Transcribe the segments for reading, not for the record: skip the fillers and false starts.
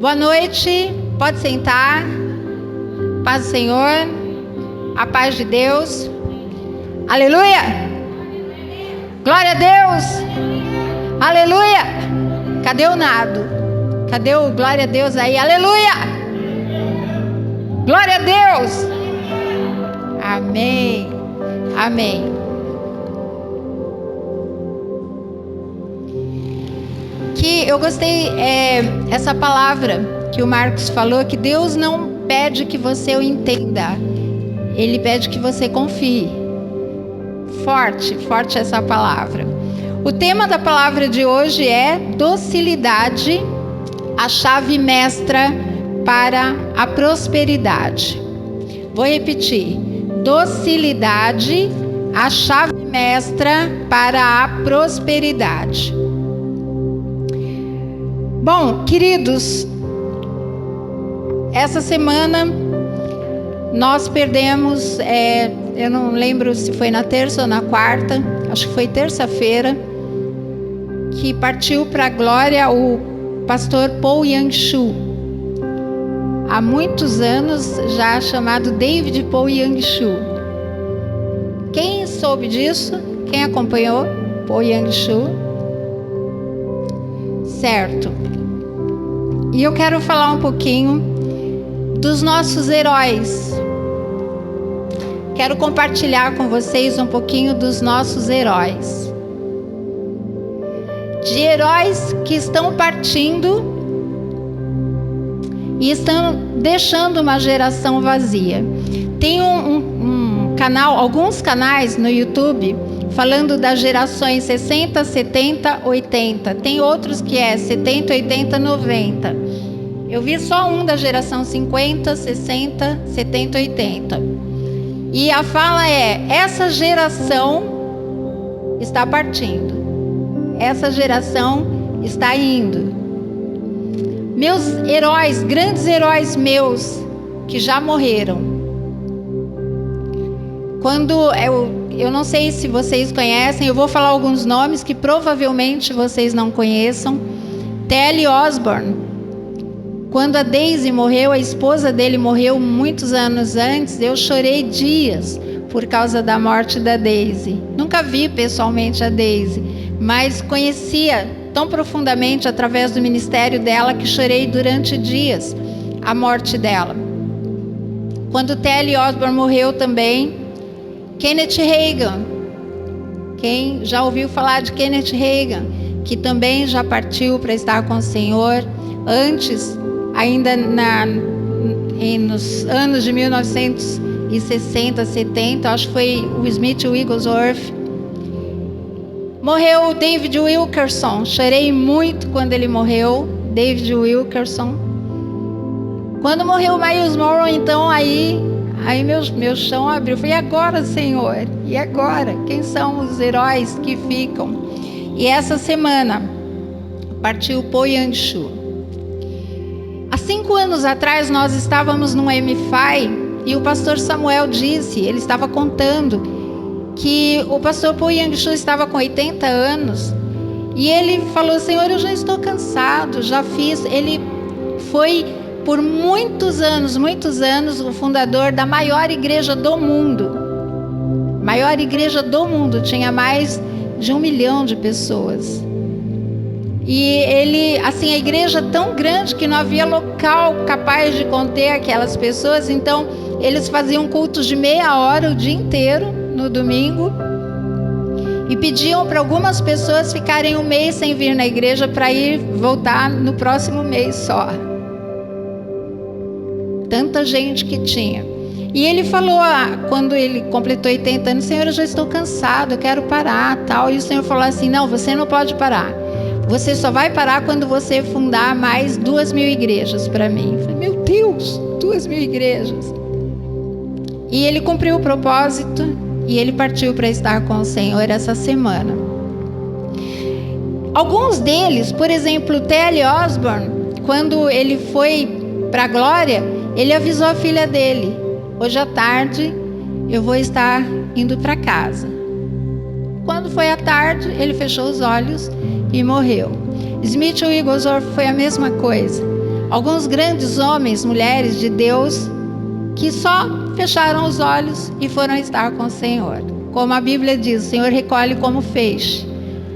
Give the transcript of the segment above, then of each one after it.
Boa noite, pode sentar. Paz do Senhor, a paz de Deus. Aleluia! Glória a Deus! Aleluia! Cadê o nado? Cadê o glória a Deus aí? Aleluia! Glória a Deus! Amém, amém. Que eu gostei essa palavra que o Marcos falou, que Deus não pede que você o entenda, Ele pede que você confie. Forte, forte essa palavra. O tema da palavra de hoje é docilidade, a chave mestra para a prosperidade. Vou repetir: docilidade, a chave mestra para a prosperidade. Bom, queridos, essa semana nós perdemos, eu não lembro se foi na terça ou na quarta, acho que foi terça-feira, que partiu para a glória o pastor Paul Yang-Shu. Há muitos anos já chamado David Paul Yang-Shu. Quem soube disso? Quem acompanhou Paul Yang-Shu? Certo. E eu quero falar um pouquinho dos nossos heróis. Quero compartilhar com vocês um pouquinho dos nossos heróis. De heróis que estão partindo e estão deixando uma geração vazia. Tem um canal, alguns canais no YouTube falando das gerações 60, 70, 80. Tem outros que é 70, 80, 90. Eu vi só um da geração 50, 60, 70, 80. E a fala é: essa geração está partindo. Essa geração está indo. Meus heróis, grandes heróis meus, que já morreram. Quando eu não sei se vocês conhecem, eu vou falar alguns nomes que provavelmente vocês não conheçam. T.L. Osborne. Quando a Daisy morreu, a esposa dele morreu muitos anos antes, eu chorei dias por causa da morte da Daisy. Nunca vi pessoalmente a Daisy, mas conhecia tão profundamente através do ministério dela que chorei durante dias a morte dela. Quando T.L. Osborne morreu também, Kenneth Hagin. Quem já ouviu falar de Kenneth Hagin, que também já partiu para estar com o Senhor, antes, ainda nos anos de 1960, 70, acho que foi o Smith Wigglesworth. Morreu o David Wilkerson, chorei muito quando ele morreu, David Wilkerson. Quando morreu o Miles Monroe, então aí meu chão abriu. Falei: e agora, Senhor? E agora? Quem são os heróis que ficam? E essa semana partiu Paul Yang-Shu. Há 5 anos atrás nós estávamos num MFI e o pastor Samuel disse, ele estava contando que o pastor Paul Yang-Shu estava com 80 anos e ele falou: Senhor, eu já estou cansado, já fiz. Ele foi por muitos anos, o fundador da maior igreja do mundo. Maior igreja do mundo, tinha mais de 1 milhão de pessoas. E ele, assim, a igreja tão grande que não havia local capaz de conter aquelas pessoas, então eles faziam cultos de meia hora o dia inteiro, no domingo, e pediam para algumas pessoas ficarem 1 mês sem vir na igreja para voltar no próximo mês só. Tanta gente que tinha. E ele falou, quando ele completou 80 anos: Senhor, eu já estou cansado, eu quero parar, tal. E o Senhor falou assim: não, você não pode parar. Você só vai parar quando você fundar mais 2.000 igrejas para mim. Eu falei: meu Deus, 2.000 igrejas. E ele cumpriu o propósito e ele partiu para estar com o Senhor essa semana. Alguns deles, por exemplo, T.L. Osborne, quando ele foi para a glória, ele avisou a filha dele: hoje à tarde eu vou estar indo para casa. Quando foi à tarde, ele fechou os olhos e morreu. Smith Wigglesworth foi a mesma coisa. alguns grandes homens, mulheres de Deus, que só fecharam os olhos e foram estar com o Senhor. Como a Bíblia diz, o Senhor recolhe como feixe,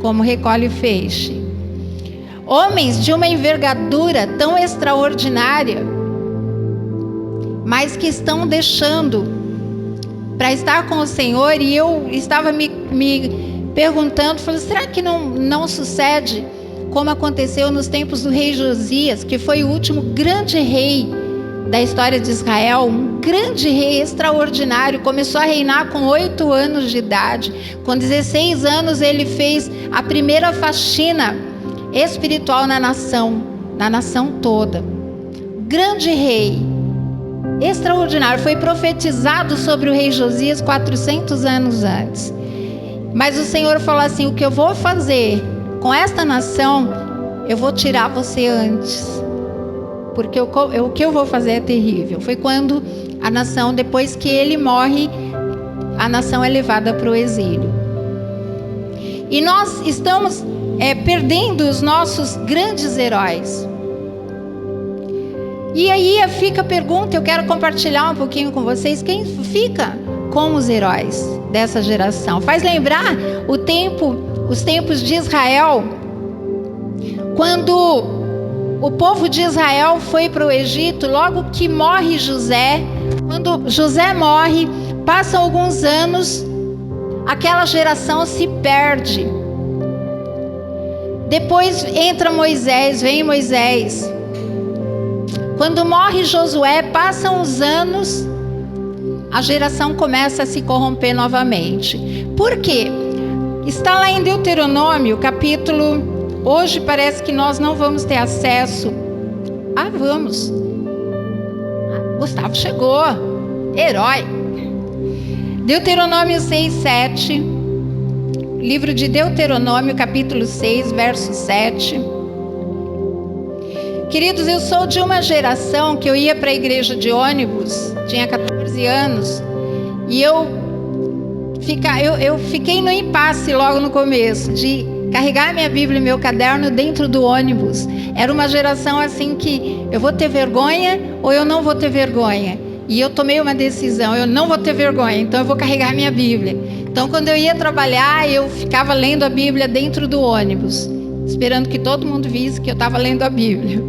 como recolhe feixe. Homens de uma envergadura tão extraordinária, mas que estão deixando para estar com o Senhor. E eu estava me perguntando, falei, será que não sucede como aconteceu nos tempos do rei Josias, que foi o último grande rei da história de Israel, um grande rei extraordinário, começou a reinar com 8 anos de idade. Com 16 anos ele fez a primeira faxina espiritual na nação toda. Grande rei, extraordinário, foi profetizado sobre o rei Josias 400 anos antes. Mas o Senhor falou assim, o que eu vou fazer com esta nação, eu vou tirar você antes, porque o que eu vou fazer é terrível. Foi quando a nação, depois que ele morre, a nação é levada para o exílio. E nós estamos perdendo os nossos grandes heróis. E aí fica a pergunta, eu quero compartilhar um pouquinho com vocês, quem fica com os heróis dessa geração? Faz lembrar os tempos de Israel, quando o povo de Israel foi para o Egito, logo que morre José. Quando José morre, passam alguns anos, aquela geração se perde. Depois entra Moisés, vem Moisés. Quando morre Josué, passam os anos, a geração começa a se corromper novamente. Por quê? Está lá em Deuteronômio, capítulo... Hoje parece que nós não vamos ter acesso. Vamos. Gustavo chegou. Herói. Deuteronômio 6, 7. Livro de Deuteronômio, capítulo 6, verso 7. Queridos, eu sou de uma geração que eu ia para a igreja de ônibus, tinha 14 anos, e eu fiquei no impasse logo no começo, de carregar minha Bíblia e meu caderno dentro do ônibus. Era uma geração assim que eu vou ter vergonha ou eu não vou ter vergonha. E eu tomei uma decisão, eu não vou ter vergonha, então eu vou carregar minha Bíblia. Então quando eu ia trabalhar, eu ficava lendo a Bíblia dentro do ônibus, esperando que todo mundo visse que eu estava lendo a Bíblia.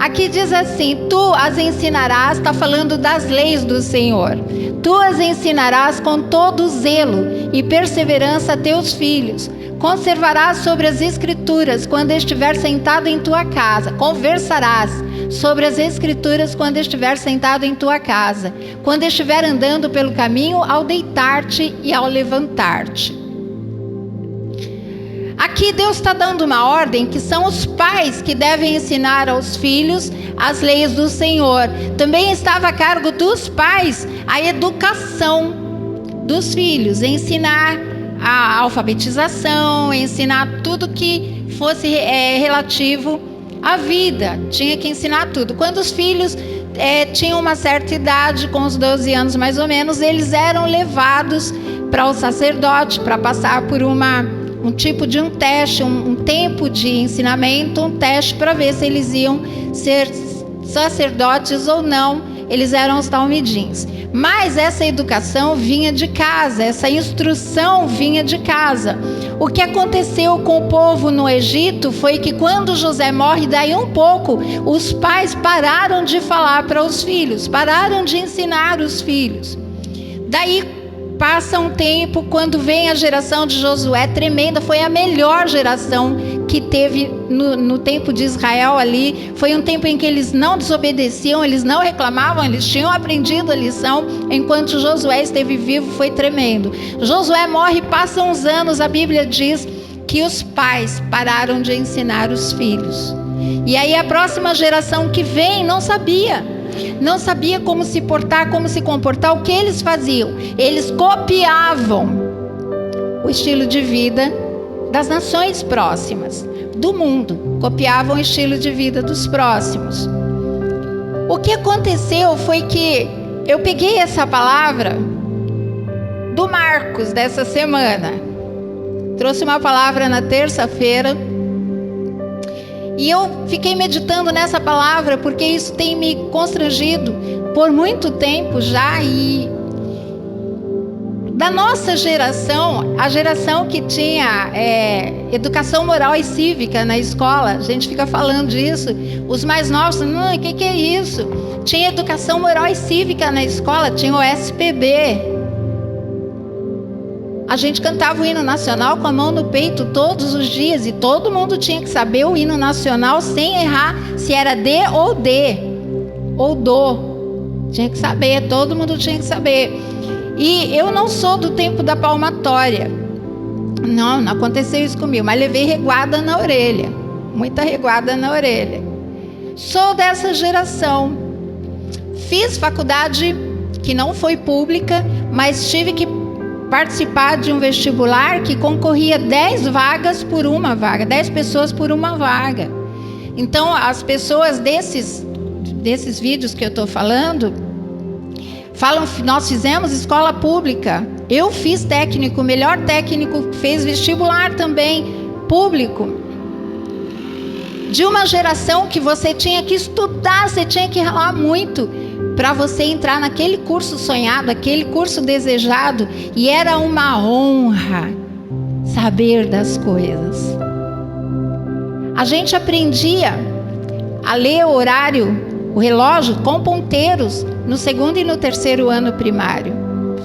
Aqui diz assim, tu as ensinarás, está falando das leis do Senhor. Tu as ensinarás com todo zelo e perseverança a teus filhos. Conservarás sobre as Escrituras quando estiver sentado em tua casa. Conversarás sobre as Escrituras quando estiver sentado em tua casa. Quando estiver andando pelo caminho, ao deitar-te e ao levantar-te. Aqui Deus está dando uma ordem que são os pais que devem ensinar aos filhos as leis do Senhor. Também estava a cargo dos pais a educação dos filhos, ensinar a alfabetização, ensinar tudo que fosse relativo à vida. Tinha que ensinar tudo. Quando os filhos tinham uma certa idade, com os 12 anos mais ou menos, eles eram levados para o sacerdote para passar por um tipo de um teste, um tempo de ensinamento, um teste para ver se eles iam ser sacerdotes ou não. Eles eram os talmidins. Mas essa educação vinha de casa, essa instrução vinha de casa. O que aconteceu com o povo no Egito foi que quando José morre, daí um pouco, os pais pararam de falar para os filhos, pararam de ensinar os filhos. Daí passa um tempo, quando vem a geração de Josué, tremenda, foi a melhor geração que teve no tempo de Israel ali. Foi um tempo em que eles não desobedeciam, eles não reclamavam, eles tinham aprendido a lição. Enquanto Josué esteve vivo, foi tremendo. Josué morre, passam uns anos, a Bíblia diz que os pais pararam de ensinar os filhos. E aí a próxima geração que vem não sabia como se portar, como se comportar. O que eles faziam? Eles copiavam o estilo de vida das nações próximas, do mundo. Copiavam o estilo de vida dos próximos. O que aconteceu foi que eu peguei essa palavra do Marcos dessa semana. Trouxe uma palavra na terça-feira. E eu fiquei meditando nessa palavra, porque isso tem me constrangido por muito tempo já. E da nossa geração, a geração que tinha educação moral e cívica na escola, a gente fica falando disso, os mais novos, não, o que é isso? Tinha educação moral e cívica na escola, tinha o SPB. A gente cantava o hino nacional com a mão no peito todos os dias, e todo mundo tinha que saber o hino nacional sem errar se era D ou D, ou do. Tinha que saber, todo mundo tinha que saber. E eu não sou do tempo da palmatória. Não aconteceu isso comigo, mas levei reguada na orelha. Muita reguada na orelha. Sou dessa geração. Fiz faculdade que não foi pública, mas tive que participar de um vestibular que concorria 10 vagas por uma vaga, 10 pessoas por uma vaga. Então, as pessoas desses vídeos que eu estou falando, falam, nós fizemos escola pública. Eu fiz técnico, o melhor técnico fez vestibular também, público. De uma geração que você tinha que estudar, você tinha que ralar muito para você entrar naquele curso sonhado, aquele curso desejado, e era uma honra saber das coisas. A gente aprendia a ler o horário, o relógio, com ponteiros no 2º e no 3º ano primário,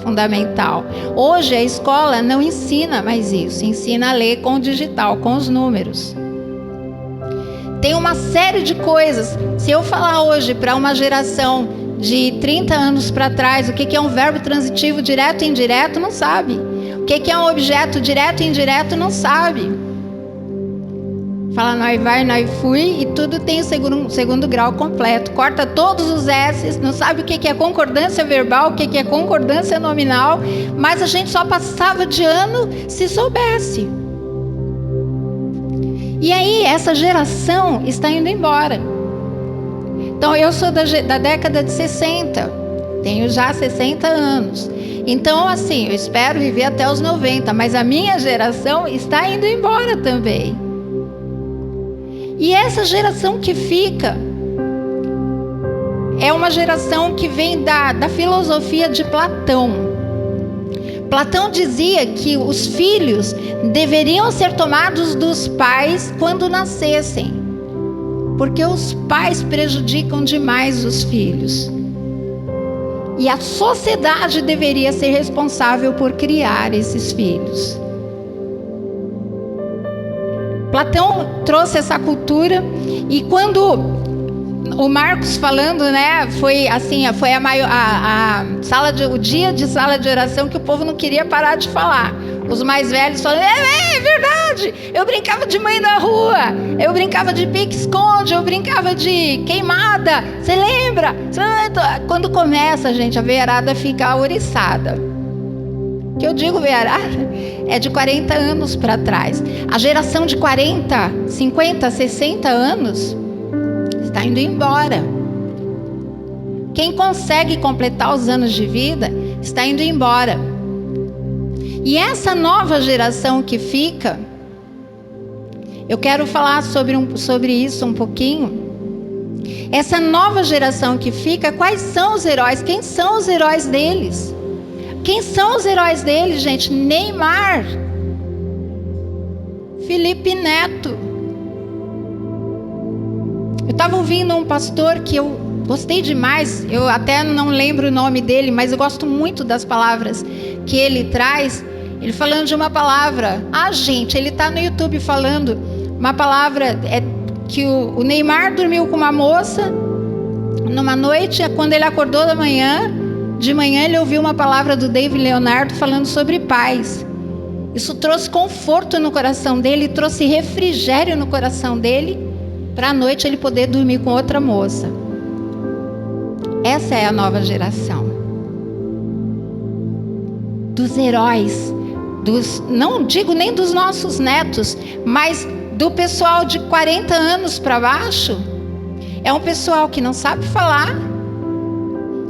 fundamental. Hoje a escola não ensina mais isso, ensina a ler com o digital, com os números. Tem uma série de coisas. Se eu falar hoje para uma geração de 30 anos para trás, o que é um verbo transitivo direto e indireto, não sabe. O que é um objeto direto e indireto, não sabe. Fala nós vai, nós fui, e tudo tem o segundo grau completo. Corta todos os S's, não sabe o que é concordância verbal, o que é concordância nominal, mas a gente só passava de ano se soubesse. E aí, essa geração está indo embora. Então, eu sou da década de 60, tenho já 60 anos. Então, assim, eu espero viver até os 90, mas a minha geração está indo embora também. E essa geração que fica é uma geração que vem da filosofia de Platão. Platão dizia que os filhos deveriam ser tomados dos pais quando nascessem, porque os pais prejudicam demais os filhos. E a sociedade deveria ser responsável por criar esses filhos. Platão trouxe essa cultura, e quando o Marcos falando, né, foi assim, foi o dia de sala de oração que o povo não queria parar de falar. Os mais velhos falando, é verdade, eu brincava de mãe na rua, eu brincava de pique-esconde, eu brincava de queimada, você lembra? Quando começa, gente, a veiarada fica ouriçada. Que eu digo veiarada é de 40 anos para trás. A geração de 40, 50, 60 anos está indo embora. Quem consegue completar os anos de vida está indo embora. E essa nova geração que fica, eu quero falar sobre isso um pouquinho. Essa nova geração que fica, quais são os heróis? Quem são os heróis deles? Quem são os heróis deles, gente? Neymar, Felipe Neto. Eu estava ouvindo um pastor que eu gostei demais, eu até não lembro o nome dele, mas eu gosto muito das palavras que ele traz. Ele falando de uma palavra, gente, ele está no YouTube falando uma palavra, que o Neymar dormiu com uma moça numa noite, quando ele acordou de manhã ele ouviu uma palavra do David Leonardo falando sobre paz. Isso trouxe conforto no coração dele, trouxe refrigério no coração dele, para a noite ele poder dormir com outra moça. Essa é a nova geração dos heróis, não digo nem dos nossos netos, mas do pessoal de 40 anos para baixo. É um pessoal que não sabe falar,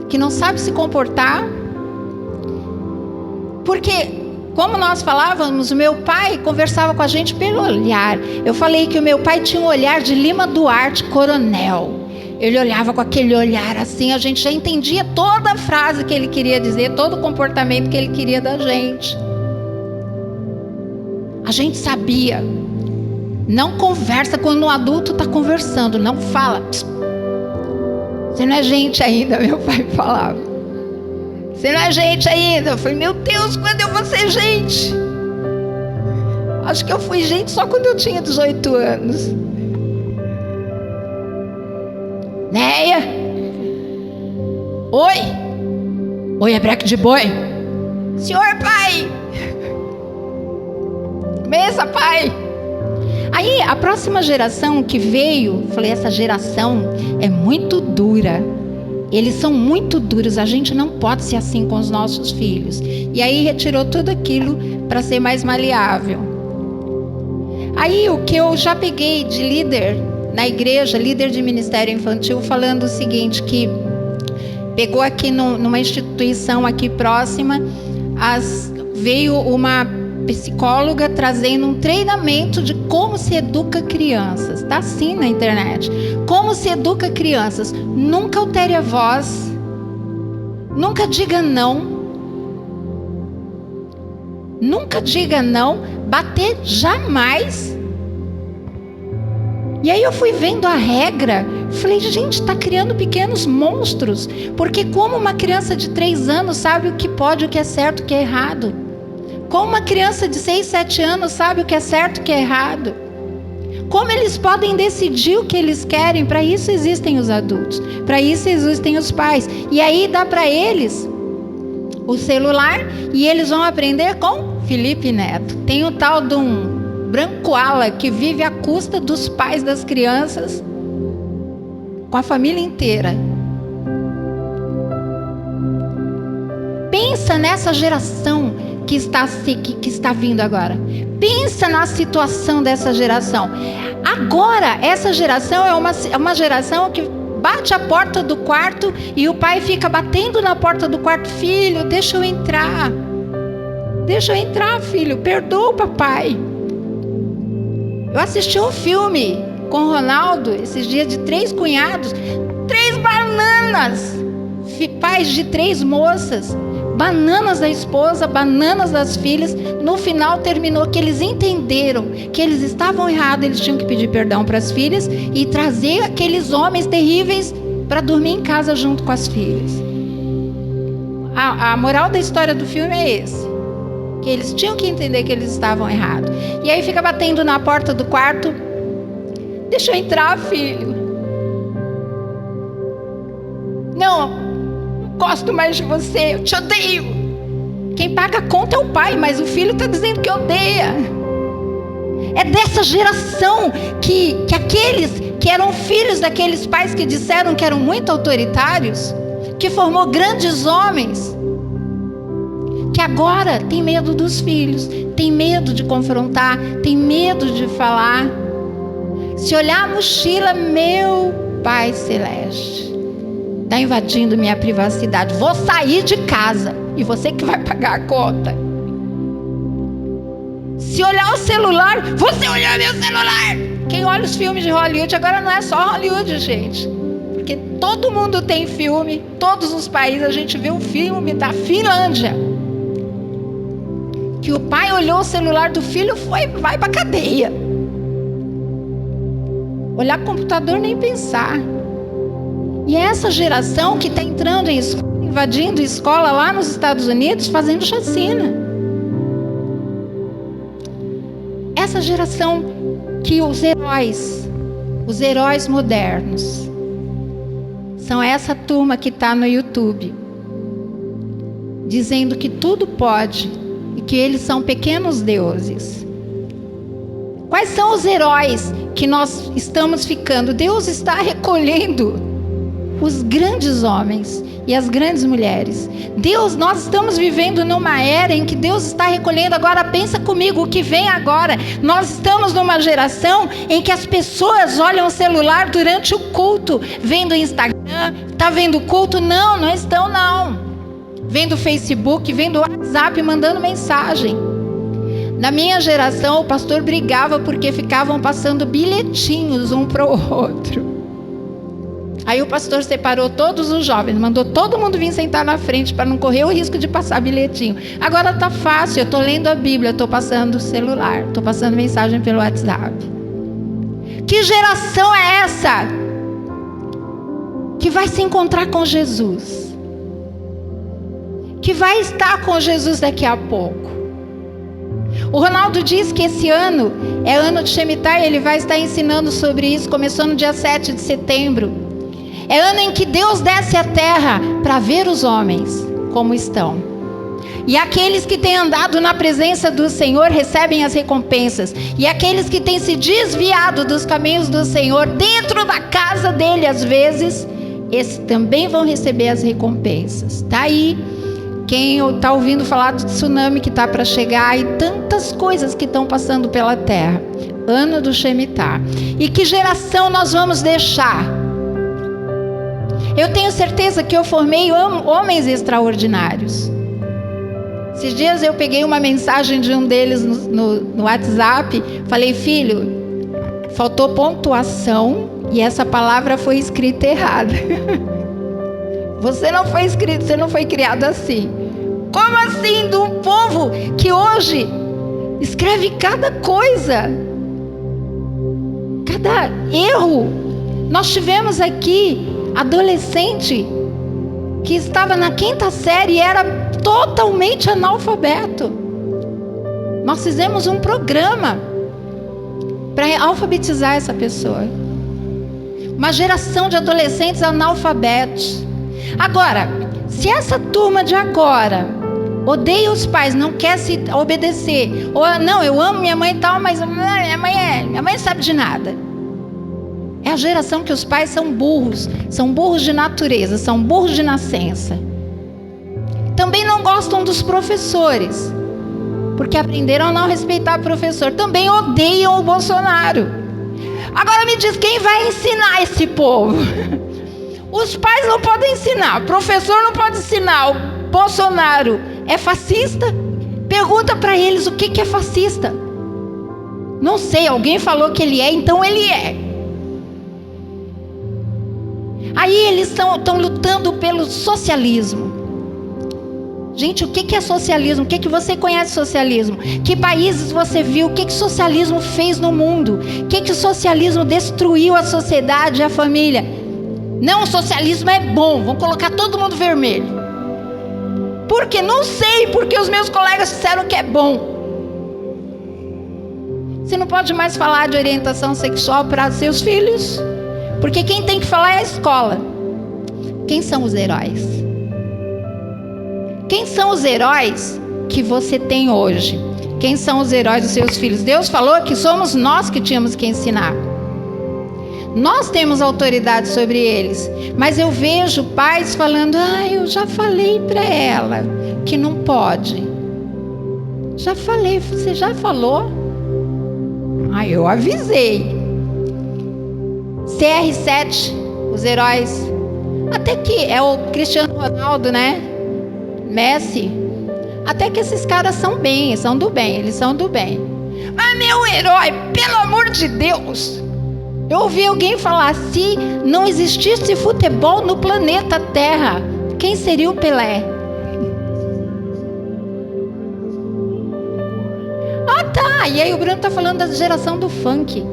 que não sabe se comportar, porque como nós falávamos, o meu pai conversava com a gente pelo olhar. Eu falei que o meu pai tinha um olhar de Lima Duarte, coronel. Ele olhava com aquele olhar assim, a gente já entendia toda a frase que ele queria dizer, todo o comportamento que ele queria da gente. A gente sabia. Não conversa quando um adulto está conversando, não fala. Você não é gente ainda, meu pai falava. Você não é gente ainda. Eu falei, meu Deus, quando eu vou ser gente? Acho que eu fui gente só quando eu tinha 18 anos. Neia? Oi? Oi, é breque de boi? Senhor pai? Mesa, pai? Aí, a próxima geração que veio, falei, essa geração é muito dura. Eles são muito duros, a gente não pode ser assim com os nossos filhos. E aí retirou tudo aquilo para ser mais maleável. Aí o que eu já peguei de líder na igreja, líder de ministério infantil, falando o seguinte, que pegou aqui numa instituição aqui próxima, veio uma psicóloga trazendo um treinamento de como se educa crianças. Está assim na internet. Como se educa crianças. Nunca altere a voz. Nunca diga não. Nunca diga não. Bater jamais. E aí eu fui vendo a regra. Falei, gente, está criando pequenos monstros. Porque como uma criança de 3 anos sabe o que pode, o que é certo, o que é errado? Como uma criança de 6, 7 anos sabe o que é certo e o que é errado? Como eles podem decidir o que eles querem? Para isso existem os adultos. Para isso existem os pais. E aí dá para eles o celular e eles vão aprender com Felipe Neto. Tem o tal de um branco ala que vive à custa dos pais das crianças, com a família inteira. Pensa nessa geração que está vindo agora. Pensa na situação dessa geração. Agora, essa geração é uma geração que bate a porta do quarto e o pai fica batendo na porta do quarto. Filho, deixa eu entrar. Deixa eu entrar, filho. Perdoa o papai. Eu assisti um filme com o Ronaldo esses dias de 3 cunhados. 3 bananas. Pais de 3 moças. Bananas da esposa, bananas das filhas. No final terminou que eles entenderam que eles estavam errados, eles tinham que pedir perdão para as filhas e trazer aqueles homens terríveis para dormir em casa junto com as filhas. A moral da história do filme é esse, que eles tinham que entender que eles estavam errados. E aí fica batendo na porta do quarto. Deixa eu entrar, filho. Não gosto mais de você, eu te odeio. Quem paga a conta é o pai, mas o filho está dizendo que odeia. É dessa geração que aqueles que eram filhos daqueles pais que disseram que eram muito autoritários, que formou grandes homens, que agora tem medo dos filhos, tem medo de confrontar, tem medo de falar. Se olhar a mochila, meu Pai Celeste, está invadindo minha privacidade. Vou sair de casa e você que vai pagar a conta. Se olhar o celular, você olhar meu celular. Quem olha os filmes de Hollywood, agora não é só Hollywood, gente. Porque todo mundo tem filme, todos os países a gente vê um filme da Finlândia. Que o pai olhou o celular do filho, vai pra cadeia. Olhar computador, nem pensar. E é essa geração que está entrando em escola, invadindo escola lá nos Estados Unidos, fazendo chacina. Essa geração que os heróis modernos, são essa turma que está no YouTube, dizendo que tudo pode e que eles são pequenos deuses. Quais são os heróis que nós estamos ficando? Deus está recolhendo os grandes homens e as grandes mulheres. Nós estamos vivendo numa era em que Deus está recolhendo. Agora pensa comigo o que vem agora. Nós estamos numa geração em que as pessoas olham o celular durante o culto, vendo o Instagram, tá vendo o culto? Não estão não. Vendo o Facebook, vendo o WhatsApp, mandando mensagem. Na minha geração, o pastor brigava porque ficavam passando bilhetinhos um para o outro. Aí o pastor separou todos os jovens, mandou todo mundo vir sentar na frente para não correr o risco de passar bilhetinho. Agora tá fácil, eu estou lendo a Bíblia, estou passando celular, estou passando mensagem pelo WhatsApp. Que geração é essa que vai se encontrar com Jesus? Que vai estar com Jesus daqui a pouco? O Ronaldo diz que esse ano é ano de Shemitah e ele vai estar ensinando sobre isso, começou no dia 7 de setembro. É ano em que Deus desce à terra para ver os homens como estão. E aqueles que têm andado na presença do Senhor recebem as recompensas. E aqueles que têm se desviado dos caminhos do Senhor, dentro da casa dele às vezes, esses também vão receber as recompensas. Está aí. Quem está ouvindo falar do tsunami que está para chegar e tantas coisas que estão passando pela terra. Ano do Shemitah. E que geração nós vamos deixar? Eu tenho certeza que eu formei homens extraordinários. Esses dias eu peguei uma mensagem de um deles no WhatsApp. Falei, filho, faltou pontuação e essa palavra foi escrita errada. Você não foi criado assim. Como assim? De um povo que hoje escreve cada coisa, cada erro. Nós tivemos aqui adolescente que estava na 5ª série e era totalmente analfabeto. Nós fizemos um programa para alfabetizar essa pessoa. Uma geração de adolescentes analfabetos. Agora, se essa turma de agora odeia os pais, não quer se obedecer, ou não, eu amo minha mãe e tal, mas minha mãe não sabe de nada. É a geração que os pais são burros de natureza, são burros de nascença. Também não gostam dos professores, porque aprenderam a não respeitar o professor. Também odeiam o Bolsonaro. Agora me diz, quem vai ensinar esse povo? Os pais não podem ensinar, o professor não pode ensinar. O Bolsonaro é fascista? Pergunta para eles o que é fascista. Não sei, alguém falou que ele é, então ele é. Aí eles estão lutando pelo socialismo. Gente, o que é socialismo? O que você conhece socialismo? Que países você viu? O que socialismo fez no mundo? O que o socialismo destruiu a sociedade e a família? Não, o socialismo é bom. Vamos colocar todo mundo vermelho. Por quê? Não sei, porque os meus colegas disseram que é bom. Você não pode mais falar de orientação sexual para seus filhos, porque quem tem que falar é a escola. Quem são os heróis? Quem são os heróis que você tem hoje? Quem são os heróis dos seus filhos? Deus falou que somos nós que tínhamos que ensinar. Nós temos autoridade sobre eles. Mas eu vejo pais falando, eu já falei para ela que não pode. Já falei, você já falou? Eu avisei. CR7, os heróis. Até que é o Cristiano Ronaldo, né? Messi. Até que esses caras são do bem, eles são do bem. Mas meu herói, pelo amor de Deus. Eu ouvi alguém falar, se não existisse futebol no planeta Terra, quem seria o Pelé? Tá, e aí o Bruno tá falando da geração do funk.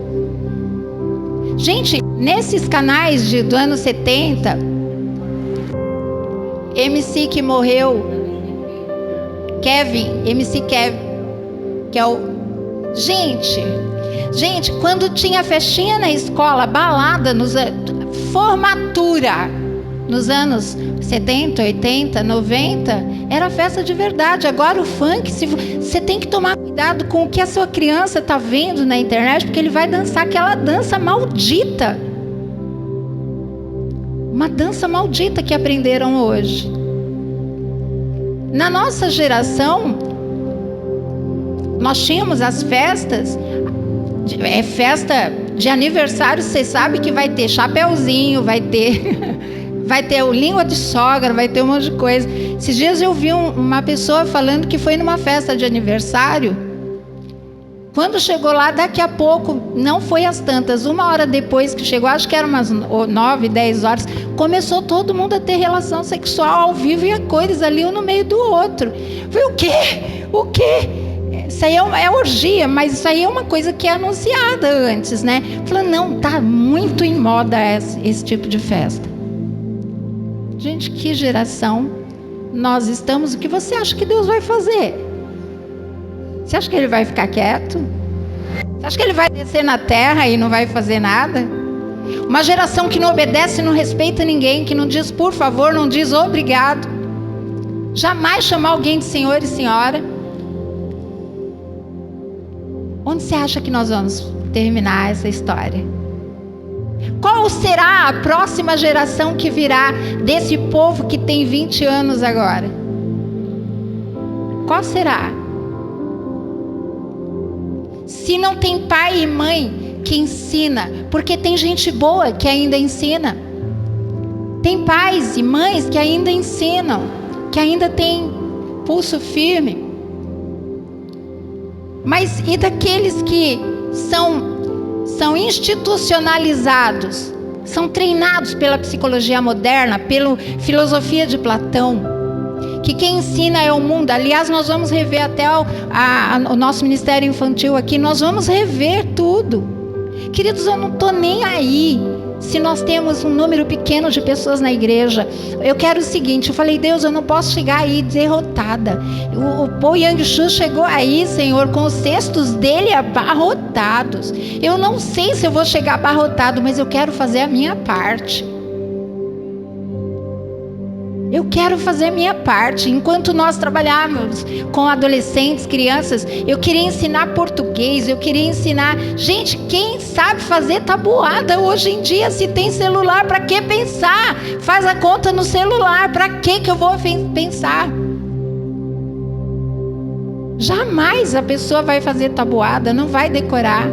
Gente, nesses canais do ano 70, MC que morreu, MC Kevin, que é o... Gente, quando tinha festinha na escola, balada, formatura, nos anos 70, 80, 90, era festa de verdade. Agora o funk, você tem que tomar cuidado com o que a sua criança está vendo na internet, porque ele vai dançar aquela dança maldita. Uma dança maldita que aprenderam hoje. Na nossa geração, nós tínhamos as festas, festa de aniversário, você sabe que vai ter chapeuzinho, vai ter o língua de sogra, vai ter um monte de coisa. Esses dias eu vi uma pessoa falando que foi numa festa de aniversário Quando chegou lá, daqui a pouco, não foi às tantas, 1 hora depois que chegou, acho que era umas 9, 10 horas, começou todo mundo a ter relação sexual ao vivo e a cores ali, um no meio do outro. Eu falei, o quê? O quê? Isso aí é orgia, mas isso aí é uma coisa que é anunciada antes, né? Falando, não, tá muito em moda esse tipo de festa. Gente, que geração nós estamos? O que você acha que Deus vai fazer? Você acha que Ele vai ficar quieto? Você acha que Ele vai descer na terra e não vai fazer nada? Uma geração que não obedece, não respeita ninguém, que não diz por favor, não diz obrigado. Jamais chamar alguém de senhor e senhora. Onde você acha que nós vamos terminar essa história? Qual será a próxima geração que virá desse povo que tem 20 anos agora? Qual será? Se não tem pai e mãe que ensina, porque tem gente boa que ainda ensina. Tem pais e mães que ainda ensinam, que ainda tem pulso firme. Mas e daqueles que são institucionalizados, são treinados pela psicologia moderna, pela filosofia de Platão, que quem ensina é o mundo. Aliás, nós vamos rever até o nosso ministério infantil aqui, nós vamos rever tudo. Queridos, eu não estou nem aí se nós temos um número pequeno de pessoas na igreja. Eu quero o seguinte, eu falei, Deus, eu não posso chegar aí derrotada. O Paul Yang-Shu chegou aí, Senhor, com os cestos dele abarrotados. Eu não sei se eu vou chegar abarrotado, mas eu quero fazer a minha parte. Eu quero fazer a minha parte. Enquanto nós trabalhávamos com adolescentes, crianças, eu queria ensinar português, eu queria ensinar... Gente, quem sabe fazer tabuada hoje em dia? Se tem celular, para que pensar? Faz a conta no celular, para que eu vou pensar? Jamais a pessoa vai fazer tabuada, não vai decorar.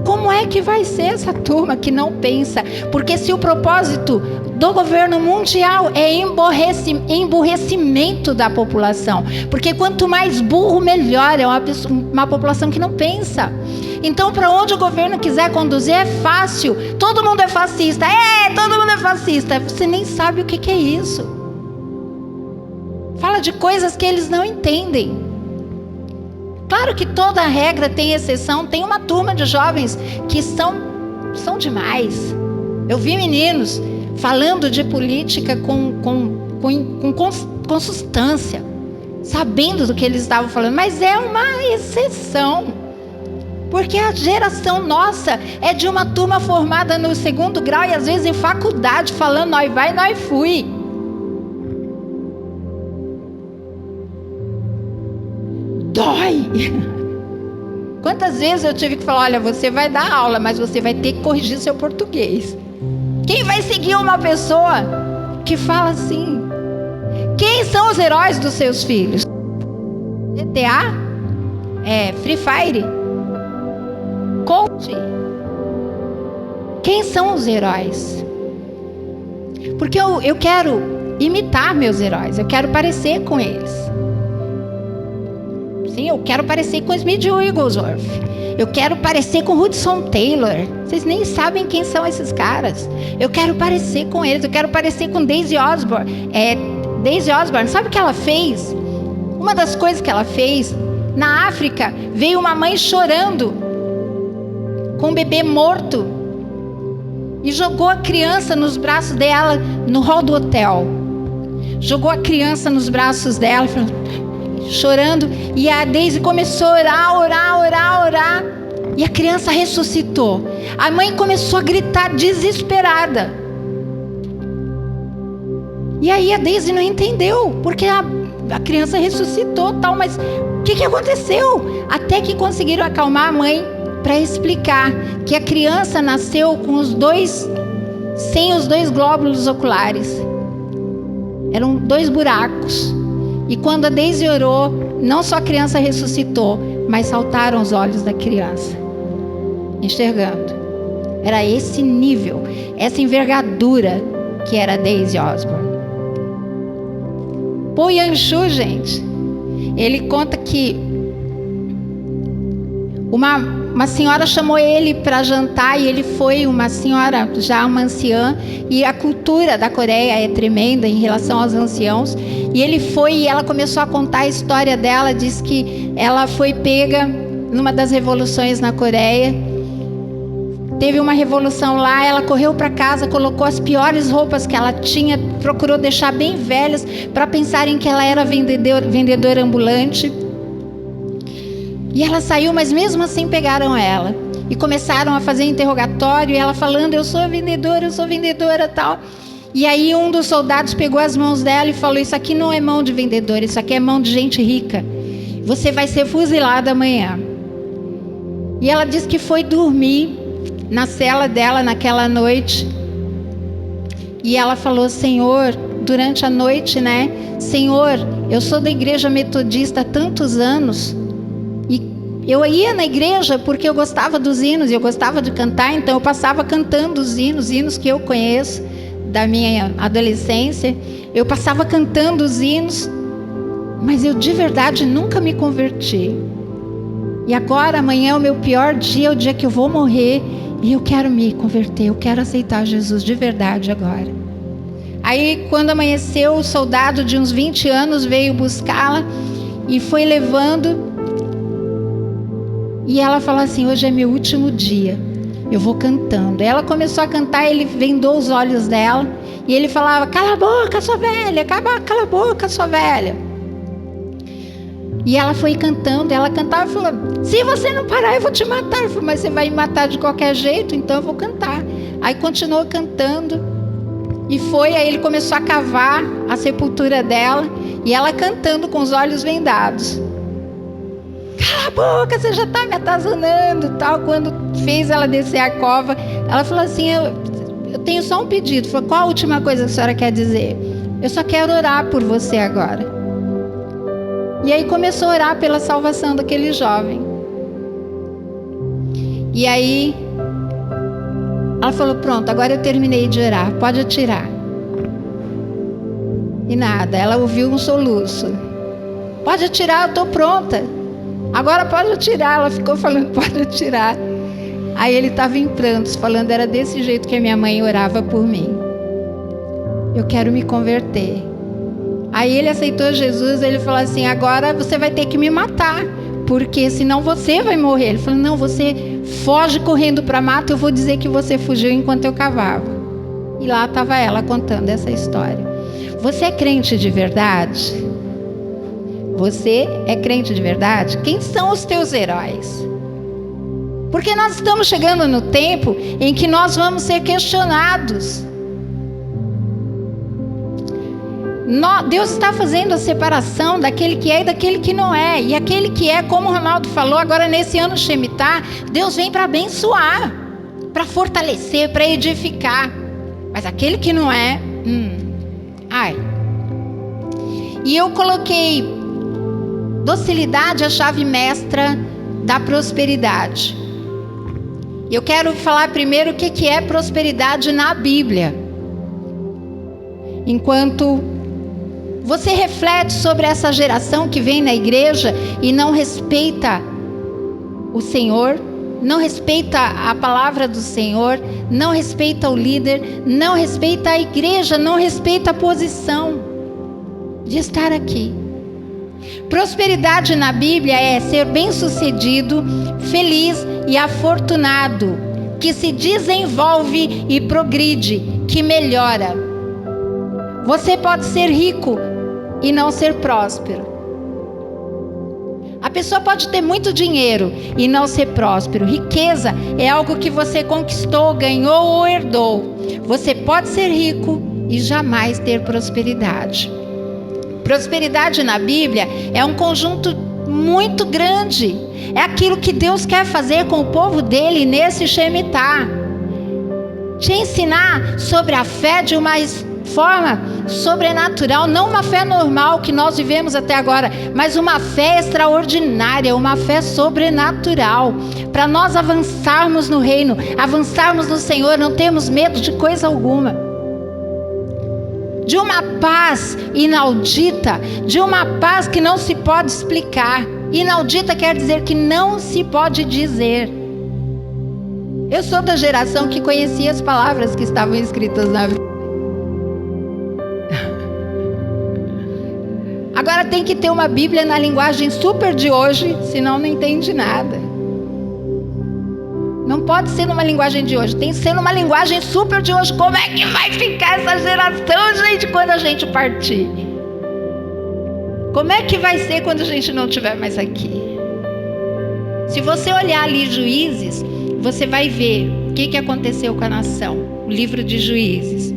Como é que vai ser essa turma que não pensa? Porque se o propósito do governo mundial é emburrecimento da população, porque quanto mais burro, melhor, é uma população que não pensa. Então, para onde o governo quiser conduzir é fácil. Todo mundo é fascista. Todo mundo é fascista. Você nem sabe o que é isso. Fala de coisas que eles não entendem. Claro que toda regra tem exceção. Tem uma turma de jovens que são demais. Eu vi meninos falando de política com substância, sabendo do que eles estavam falando, mas é uma exceção. Porque a geração nossa é de uma turma formada no 2º grau e às vezes em faculdade, falando nós vai, nós fui. Dói. Quantas vezes eu tive que falar, olha, você vai dar aula, mas você vai ter que corrigir seu português. Quem vai seguir uma pessoa que fala assim? Quem são os heróis dos seus filhos? GTA? Free Fire? Coach? Quem são os heróis? Porque eu quero imitar meus heróis, eu quero parecer com eles. Sim, eu quero parecer com Smith Wigglesworth. Eu quero parecer com Hudson Taylor. Vocês nem sabem quem são esses caras. Eu quero parecer com eles. Eu quero parecer com Daisy Osborne. Daisy Osborne, sabe o que ela fez? Uma das coisas que ela fez, na África, veio uma mãe chorando com um bebê morto e jogou a criança nos braços dela no hall do hotel. Jogou a criança nos braços dela, chorando, e a Daisy começou a orar, e a criança ressuscitou. A mãe começou a gritar desesperada, e aí a Daisy não entendeu, porque a criança ressuscitou, tal, mas o que aconteceu? Até que conseguiram acalmar a mãe para explicar que a criança nasceu com sem os 2 glóbulos oculares. Eram 2 buracos. E quando a Daisy orou, não só a criança ressuscitou, mas saltaram os olhos da criança, enxergando. Era esse nível, essa envergadura que era a Daisy Osborne. Paul Yang-Shu, gente, ele conta que Uma senhora chamou ele para jantar e ele foi, uma senhora, já uma anciã, e a cultura da Coreia é tremenda em relação aos anciãos. E ele foi e ela começou a contar a história dela, diz que ela foi pega numa das revoluções na Coreia. Teve uma revolução lá, ela correu para casa, colocou as piores roupas que ela tinha, procurou deixar bem velhas para pensarem que ela era vendedora ambulante. E ela saiu, mas mesmo assim pegaram ela. E começaram a fazer interrogatório, e ela falando, eu sou vendedora, tal. E aí um dos soldados pegou as mãos dela e falou, isso aqui não é mão de vendedora, isso aqui é mão de gente rica. Você vai ser fuzilada amanhã. E ela disse que foi dormir na cela dela naquela noite. E ela falou, Senhor, durante a noite, né? Senhor, eu sou da igreja metodista há tantos anos. Eu ia na igreja porque eu gostava dos hinos e eu gostava de cantar, então eu passava cantando os hinos que eu conheço da minha adolescência. Eu passava cantando os hinos, mas eu de verdade nunca me converti. E agora, amanhã é o meu pior dia, é o dia que eu vou morrer e eu quero me converter, eu quero aceitar Jesus de verdade agora. Aí, quando amanheceu, o soldado de uns 20 anos veio buscá-la e foi levando. E ela falou assim, hoje é meu último dia, eu vou cantando. Ela começou a cantar, ele vendou os olhos dela. E ele falava, cala a boca, sua velha, cala a boca, sua velha. E ela foi cantando, ela cantava e falou, se você não parar eu vou te matar. Ele falou, mas você vai me matar de qualquer jeito, então eu vou cantar. Aí continuou cantando. E foi, aí ele começou a cavar a sepultura dela. E ela cantando com os olhos vendados. Cala a boca, você já está me atazanando, tal. Quando fez ela descer a cova, ela falou assim, eu tenho só um pedido. Falou, qual a última coisa que a senhora quer dizer? Eu só quero orar por você agora. E aí começou a orar pela salvação daquele jovem. E aí ela falou, pronto, agora eu terminei de orar, pode atirar. E nada, ela ouviu um soluço. Pode atirar, eu estou pronta. Agora pode atirar. Ela ficou falando, pode atirar. Aí ele estava em prantos, falando, era desse jeito que a minha mãe orava por mim. Eu quero me converter. Aí ele aceitou Jesus, ele falou assim, agora você vai ter que me matar, porque senão você vai morrer. Ele falou, não, você foge correndo para a mata, eu vou dizer que você fugiu enquanto eu cavava. E lá estava ela contando essa história. Você é crente de verdade? Você é crente de verdade? Quem são os teus heróis? Porque nós estamos chegando no tempo em que nós vamos ser questionados. Deus está fazendo a separação daquele que é e daquele que não é. E aquele que é, como o Ronaldo falou, agora nesse ano Shemitah, Deus vem para abençoar, para fortalecer, para edificar. Mas aquele que não é, ai. E eu coloquei docilidade a chave mestra da prosperidade. Eu quero falar primeiro o que é prosperidade na Bíblia. Enquanto você reflete sobre essa geração que vem na igreja e não respeita o Senhor, não respeita a palavra do Senhor, não respeita o líder, não respeita a igreja, não respeita a posição de estar aqui. Prosperidade na Bíblia é ser bem-sucedido, feliz e afortunado, que se desenvolve e progride, que melhora. Você pode ser rico e não ser próspero. A pessoa pode ter muito dinheiro e não ser próspero. Riqueza é algo que você conquistou, ganhou ou herdou. Você pode ser rico e jamais ter prosperidade. Prosperidade na Bíblia é um conjunto muito grande. É aquilo que Deus quer fazer com o povo dele nesse Shemitah. Te ensinar sobre a fé de uma forma sobrenatural, não uma fé normal que nós vivemos até agora, mas uma fé extraordinária, uma fé sobrenatural, para nós avançarmos no reino, avançarmos no Senhor, não termos medo de coisa alguma, de uma paz inaudita, de uma paz que não se pode explicar. Inaudita quer dizer que não se pode dizer. Eu sou da geração que conhecia as palavras que estavam escritas na Bíblia. Agora tem que ter uma Bíblia na linguagem super de hoje, senão não entende nada. Não pode ser numa linguagem de hoje, tem que ser numa linguagem super de hoje. Como é que vai ficar essa geração, gente, quando a gente partir? Como é que vai ser quando a gente não estiver mais aqui? Se você olhar ali Juízes, você vai ver o que aconteceu com a nação. O livro de Juízes.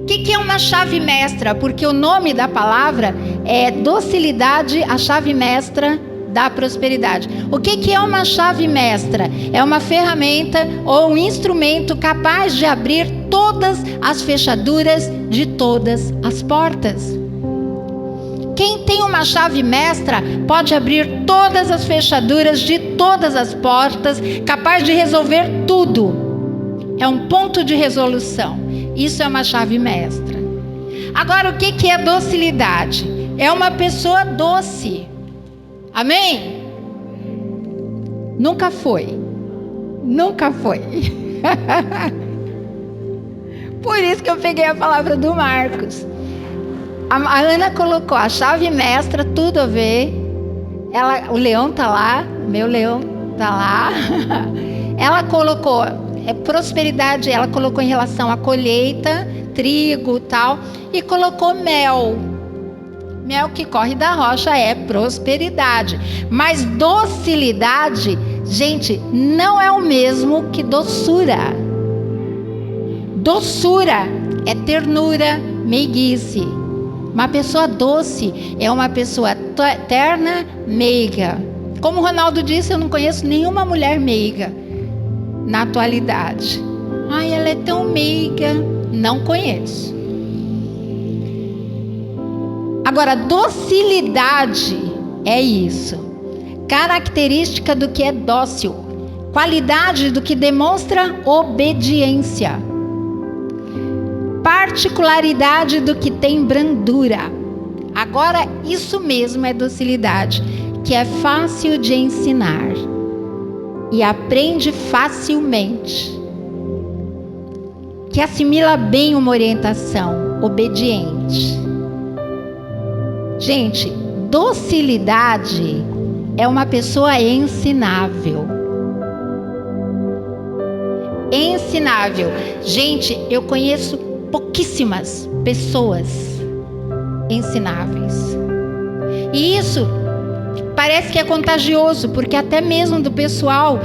O que é uma chave mestra? Porque o nome da palavra é docilidade, a chave mestra da prosperidade. O que é uma chave mestra? É uma ferramenta ou um instrumento capaz de abrir todas as fechaduras de todas as portas. Quem tem uma chave mestra pode abrir todas as fechaduras de todas as portas, capaz de resolver tudo. É um ponto de resolução. Isso é uma chave mestra. Agora, o que é docilidade? É uma pessoa doce. Amém? Nunca foi. Nunca foi. Por isso que eu peguei a palavra do Marcos. A Ana colocou a chave mestra, tudo a ver. O leão tá lá, meu leão tá lá. Ela colocou prosperidade, ela colocou em relação à colheita, trigo e tal, e colocou mel. Mel que corre da rocha é prosperidade. Mas docilidade, gente, não é o mesmo que doçura. Doçura é ternura, meiguice. Uma pessoa doce é uma pessoa terna, meiga. Como o Ronaldo disse, eu não conheço nenhuma mulher meiga na atualidade. Ai, ela é tão meiga. Não conheço. Agora, docilidade é isso. Característica do que é dócil. Qualidade do que demonstra obediência. Particularidade do que tem brandura. Agora, isso mesmo é docilidade, que é fácil de ensinar e aprende facilmente, que assimila bem uma orientação, obediente. Gente, docilidade é uma pessoa ensinável. Ensinável. Gente, eu conheço pouquíssimas pessoas ensináveis. E isso parece que é contagioso, porque até mesmo do pessoal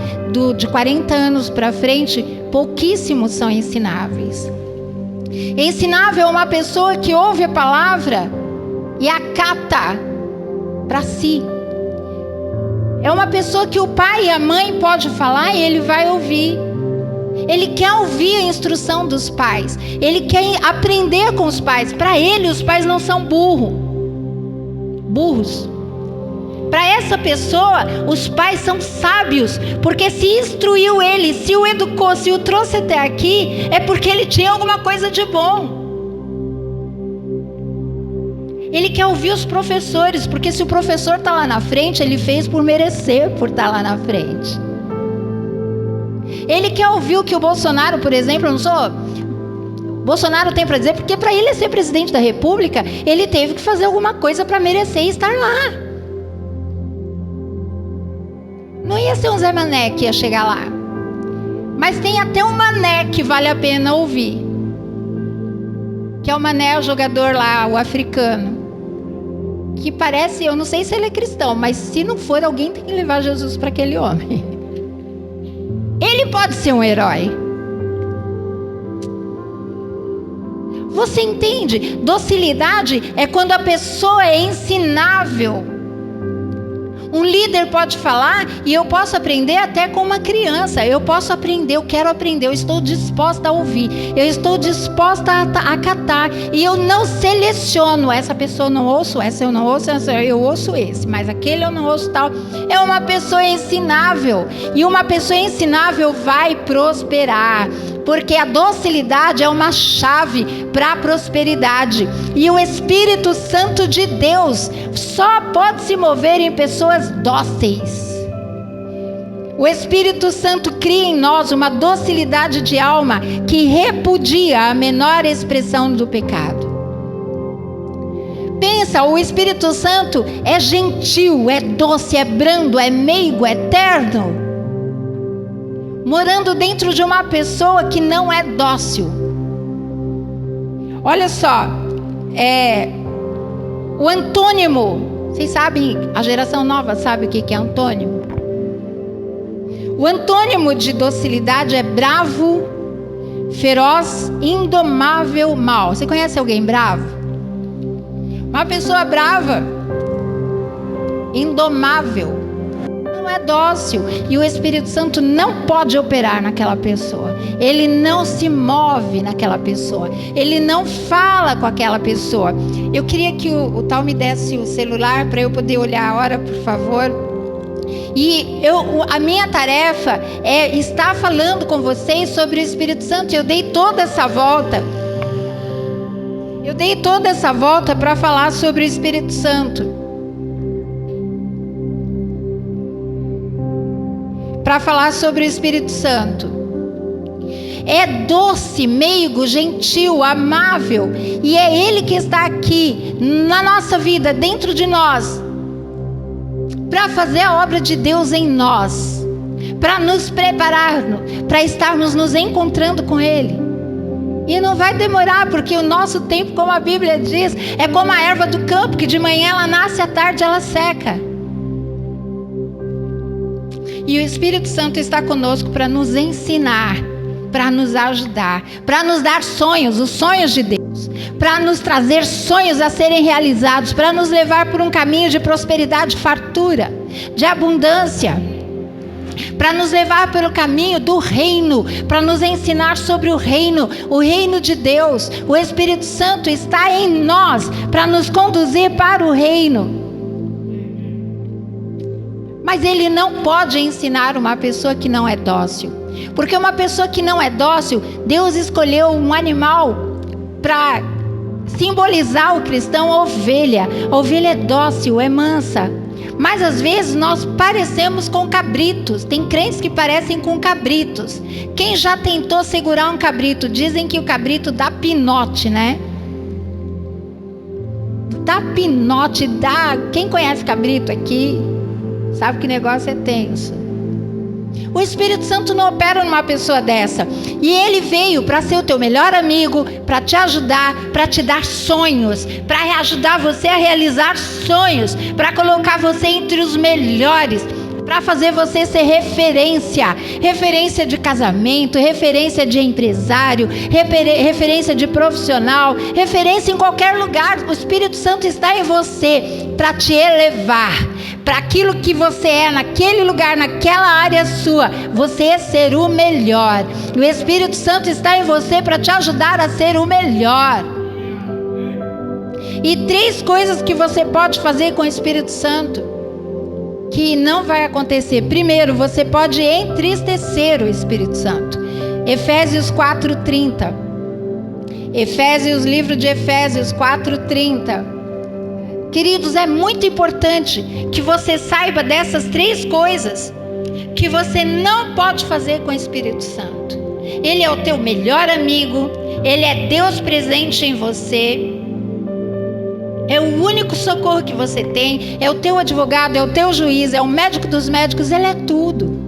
de 40 anos para frente, pouquíssimos são ensináveis. Ensinável é uma pessoa que ouve a palavra e acata para si. É uma pessoa que o pai e a mãe podem falar e ele vai ouvir. Ele quer ouvir a instrução dos pais. Ele quer aprender com os pais. Para ele, os pais não são burros. Para essa pessoa, os pais são sábios, porque se instruiu ele, se o educou, se o trouxe até aqui, é porque ele tinha alguma coisa de bom. Ele quer ouvir os professores, porque se o professor está lá na frente, ele fez por merecer por estar lá na frente. Ele quer ouvir o que o Bolsonaro, por exemplo, Bolsonaro tem para dizer, porque para ele ser presidente da República, ele teve que fazer alguma coisa para merecer estar lá. Não ia ser um Zé Mané que ia chegar lá. Mas tem até um Mané que vale a pena ouvir. Que é o Mané, o jogador lá, o africano. Que parece, eu não sei se ele é cristão, mas se não for, alguém tem que levar Jesus para aquele homem. Ele pode ser um herói. Você entende? Docilidade é quando a pessoa é ensinável. Um líder pode falar e eu posso aprender até com uma criança. Eu posso aprender, eu quero aprender, eu estou disposta a ouvir, eu estou disposta a acatar. E eu não seleciono, essa pessoa eu não ouço, essa eu não ouço, essa eu ouço esse, mas aquele eu não ouço tal. É uma pessoa ensinável. E uma pessoa ensinável vai prosperar. porque a docilidade é uma chave para a prosperidade. E o Espírito Santo de Deus só pode se mover em pessoas dóceis. O Espírito Santo cria em nós uma docilidade de alma que repudia a menor expressão do pecado. Pensa, o Espírito Santo é gentil, é doce, é brando, é meigo, é terno, morando dentro de uma pessoa que não é dócil. Olha só, o antônimo, vocês sabem, a geração nova sabe o que é antônimo? O antônimo de docilidade é bravo, feroz, indomável, mau. Você conhece alguém bravo? Uma pessoa brava, indomável, não é dócil. E o Espírito Santo não pode operar naquela pessoa. Ele não se move naquela pessoa. Ele não fala com aquela pessoa. Eu queria que o Tal me desse o celular para eu poder olhar a hora, por favor. E a minha tarefa é estar falando com vocês sobre o Espírito Santo. Eu dei toda essa volta. Para falar sobre o Espírito Santo. É doce, meigo, gentil, amável. E é Ele que está aqui na nossa vida, dentro de nós, para fazer a obra de Deus em nós, para nos preparar, para estarmos nos encontrando com Ele. E não vai demorar, porque o nosso tempo, como a Bíblia diz, é como a erva do campo, que de manhã ela nasce, à tarde ela seca. E o Espírito Santo está conosco para nos ensinar, para nos ajudar, para nos dar sonhos, os sonhos de Deus, para nos trazer sonhos a serem realizados, para nos levar por um caminho de prosperidade, fartura, de abundância, para nos levar pelo caminho do reino, para nos ensinar sobre o reino de Deus. O Espírito Santo está em nós para nos conduzir para o reino. Mas ele não pode ensinar uma pessoa que não é dócil, porque uma pessoa que não é dócil, Deus escolheu um animal para simbolizar o cristão, a ovelha. A ovelha é dócil, é mansa. Mas às vezes nós parecemos com cabritos. Tem crentes que parecem com cabritos. Quem já tentou segurar um cabrito? Dizem que o cabrito dá pinote, né? Dá pinote, dá... Quem conhece cabrito aqui sabe que o negócio é tenso. O Espírito Santo não opera numa pessoa dessa. E ele veio para ser o teu melhor amigo, para te ajudar, para te dar sonhos, para ajudar você a realizar sonhos, para colocar você entre os melhores, para fazer você ser referência de casamento, referência de empresário, referência de profissional, referência em qualquer lugar. O Espírito Santo está em você para te elevar, para aquilo que você é, naquele lugar, naquela área sua, você ser o melhor. O Espírito Santo está em você para te ajudar a ser o melhor. E 3 coisas que você pode fazer com o Espírito Santo que não vai acontecer. Primeiro, você pode entristecer o Espírito Santo. Efésios 4:30. Livro de Efésios 4:30. Queridos, é muito importante que você saiba dessas 3 coisas que você não pode fazer com o Espírito Santo. Ele é o teu melhor amigo, ele é Deus presente em você, é o único socorro que você tem, é o teu advogado, é o teu juiz, é o médico dos médicos, ele é tudo.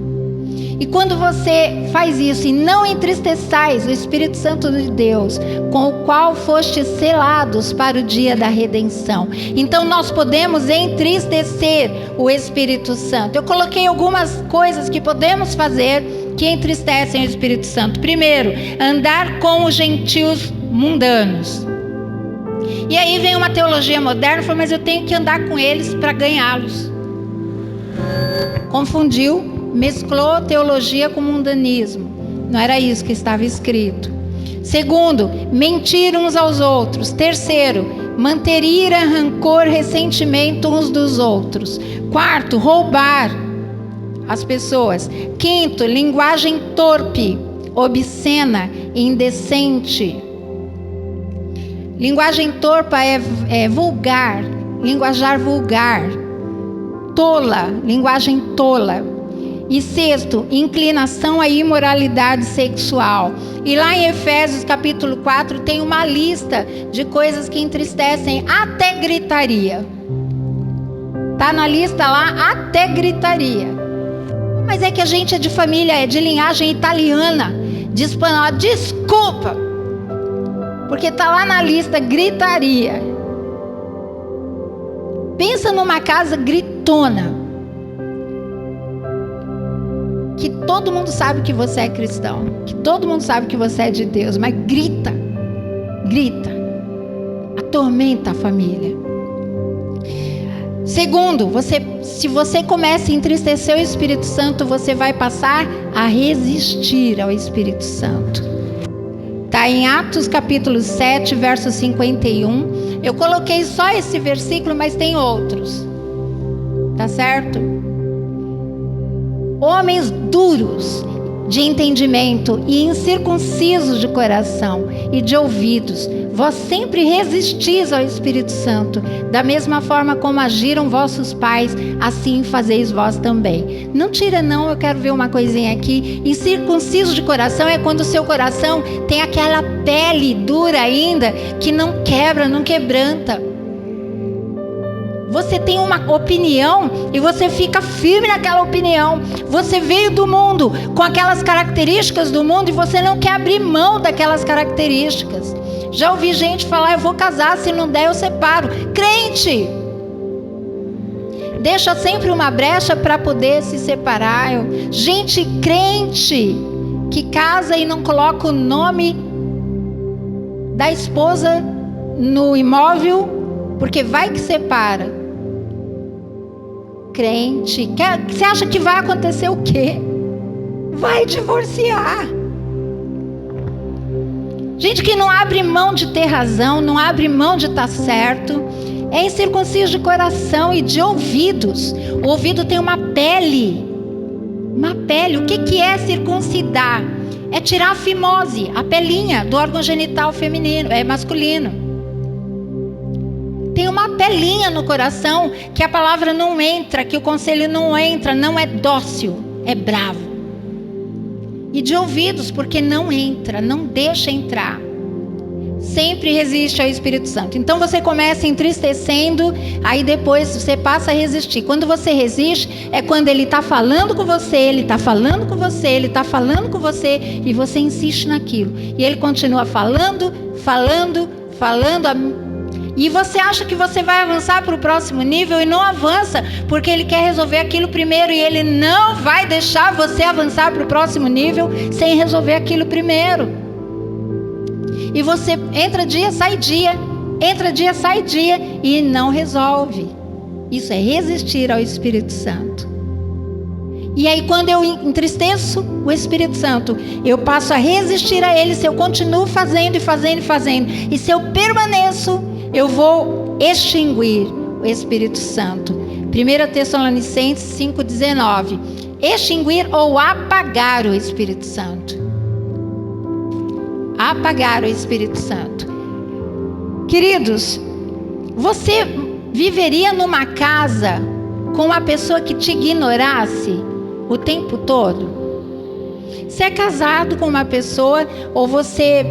E quando você faz isso e não entristeçais o Espírito Santo de Deus, com o qual fostes selados para o dia da redenção, então nós podemos entristecer o Espírito Santo. Eu coloquei algumas coisas que podemos fazer que entristecem o Espírito Santo. Primeiro, andar com os gentios mundanos. E aí vem uma teologia moderna, fala, mas eu tenho que andar com eles para ganhá-los. Confundiu, mesclou teologia com mundanismo. Não era isso que estava escrito. Segundo, mentir uns aos outros. Terceiro, manter ira, rancor, ressentimento uns dos outros. Quarto, roubar as pessoas. Quinto, linguagem torpe. obscena e indecente. Linguagem torpa é vulgar, linguajar vulgar. Tola, linguagem tola. E sexto, inclinação à imoralidade sexual. E lá em Efésios capítulo 4 tem uma lista de coisas que entristecem, até gritaria. Tá na lista lá, até gritaria. Mas é que a gente é de família, é de linhagem italiana, de espanhol. Desculpa, porque tá lá na lista, gritaria. Pensa numa casa gritona, que todo mundo sabe que você é cristão, que todo mundo sabe que você é de Deus, mas grita, atormenta a família. Segundo, se você começa a entristecer o Espírito Santo, você vai passar a resistir ao Espírito Santo. Está em Atos capítulo 7, verso 51. Eu coloquei só esse versículo, mas tem outros. Tá certo? Homens duros de entendimento e incircuncisos de coração e de ouvidos, vós sempre resistis ao Espírito Santo, da mesma forma como agiram vossos pais, assim fazeis vós também. Não tira não, eu quero ver uma coisinha aqui. Incircunciso de coração é quando o seu coração tem aquela pele dura ainda, que não quebra, não quebranta. Você tem uma opinião e você fica firme naquela opinião. Você veio do mundo com aquelas características do mundo e você não quer abrir mão daquelas características. Já ouvi gente falar, eu vou casar, se não der eu separo. Crente deixa sempre uma brecha para poder se separar. Gente crente que casa e não coloca o nome da esposa no imóvel, porque vai que separa. Crente, você acha que vai acontecer o quê? Vai divorciar. Gente que não abre mão de ter razão, não abre mão de estar certo, é incircunciso de coração e de ouvidos. O ouvido tem uma pele. Uma pele. O que é circuncidar? É tirar a fimose, a pelinha do órgão genital feminino, masculino. Tem uma pelinha no coração que a palavra não entra, que o conselho não entra, não é dócil, é bravo. E de ouvidos, porque não entra, não deixa entrar. Sempre resiste ao Espírito Santo. Então você começa entristecendo, aí depois você passa a resistir. Quando você resiste, é quando ele está falando com você, ele está falando com você, ele está falando com você, e você insiste naquilo. E ele continua falando, e você acha que você vai avançar para o próximo nível e não avança, porque ele quer resolver aquilo primeiro e ele não vai deixar você avançar para o próximo nível sem resolver aquilo primeiro. E você entra dia, sai dia, entra dia, sai dia e não resolve. Isso é resistir ao Espírito Santo. E aí quando eu entristeço o Espírito Santo, eu passo a resistir a ele. Se eu continuo fazendo, e se eu permaneço, eu vou extinguir o Espírito Santo. 1 Tessalonicenses 5,19. Extinguir ou apagar o Espírito Santo. Apagar o Espírito Santo. Queridos, você viveria numa casa com uma pessoa que te ignorasse o tempo todo? Você é casado com uma pessoa, ou você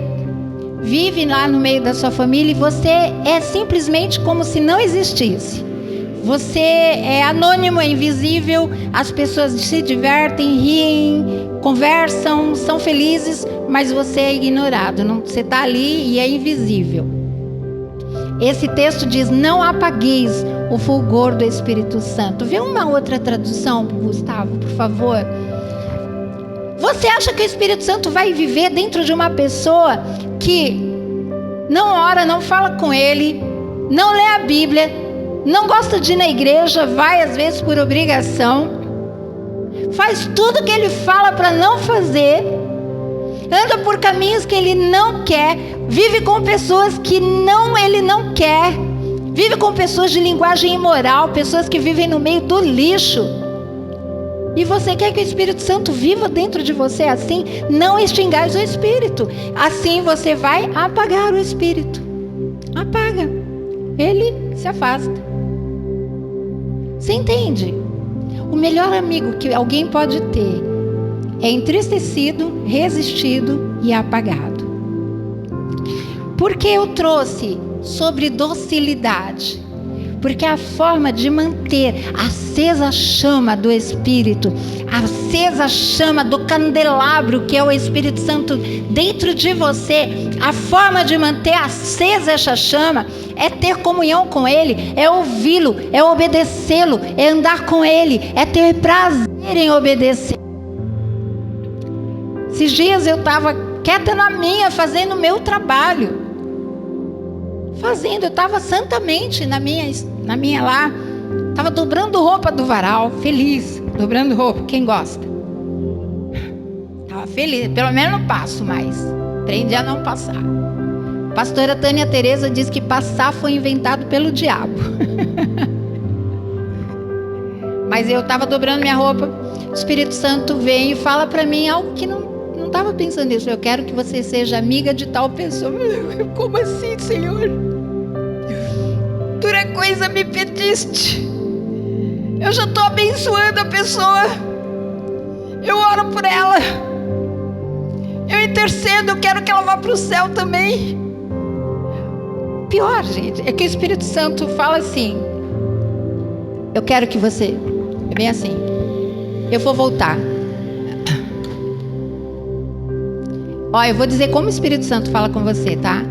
vive lá no meio da sua família e você é simplesmente como se não existisse. Você é anônimo, é invisível, as pessoas se divertem, riem, conversam, são felizes, mas você é ignorado, você está ali e é invisível. Esse texto diz: não apagueis o fulgor do Espírito Santo. Vê uma outra tradução, Gustavo, por favor. Você acha que o Espírito Santo vai viver dentro de uma pessoa que não ora, não fala com ele, não lê a Bíblia, não gosta de ir na igreja, vai às vezes por obrigação, faz tudo que ele fala para não fazer, anda por caminhos que ele não quer, vive com pessoas que ele não quer, vive com pessoas de linguagem imoral, pessoas que vivem no meio do lixo? E você quer que o Espírito Santo viva dentro de você assim? Não extingais o Espírito. Assim você vai apagar o Espírito. Apaga. Ele se afasta. Você entende? O melhor amigo que alguém pode ter é entristecido, resistido e apagado. Por que eu trouxe sobre docilidade? Porque a forma de manter acesa a chama do Espírito, acesa a chama do candelabro que é o Espírito Santo dentro de você, a forma de manter acesa essa chama é ter comunhão com Ele, é ouvi-lo, é obedecê-lo, é andar com Ele, é ter prazer em obedecer. Esses dias eu estava quieta na minha, fazendo o meu trabalho. Eu estava santamente na minha lá, estava dobrando roupa do varal, feliz, dobrando roupa, quem gosta? Estava feliz, pelo menos não passo mais, aprendi a não passar. Pastora Tânia Teresa diz que passar foi inventado pelo diabo. Mas eu estava dobrando minha roupa, o Espírito Santo vem e fala para mim algo que não estava pensando nisso. Eu quero que você seja amiga de tal pessoa. Como assim, Senhor? Dura coisa me pediste. Eu já estou abençoando a pessoa. Eu oro por ela. Eu intercedo, eu quero que ela vá para o céu também. Pior, gente, é que o Espírito Santo fala assim: eu quero que você... É bem assim. Eu vou voltar. Ó, eu vou dizer como o Espírito Santo fala com você, tá?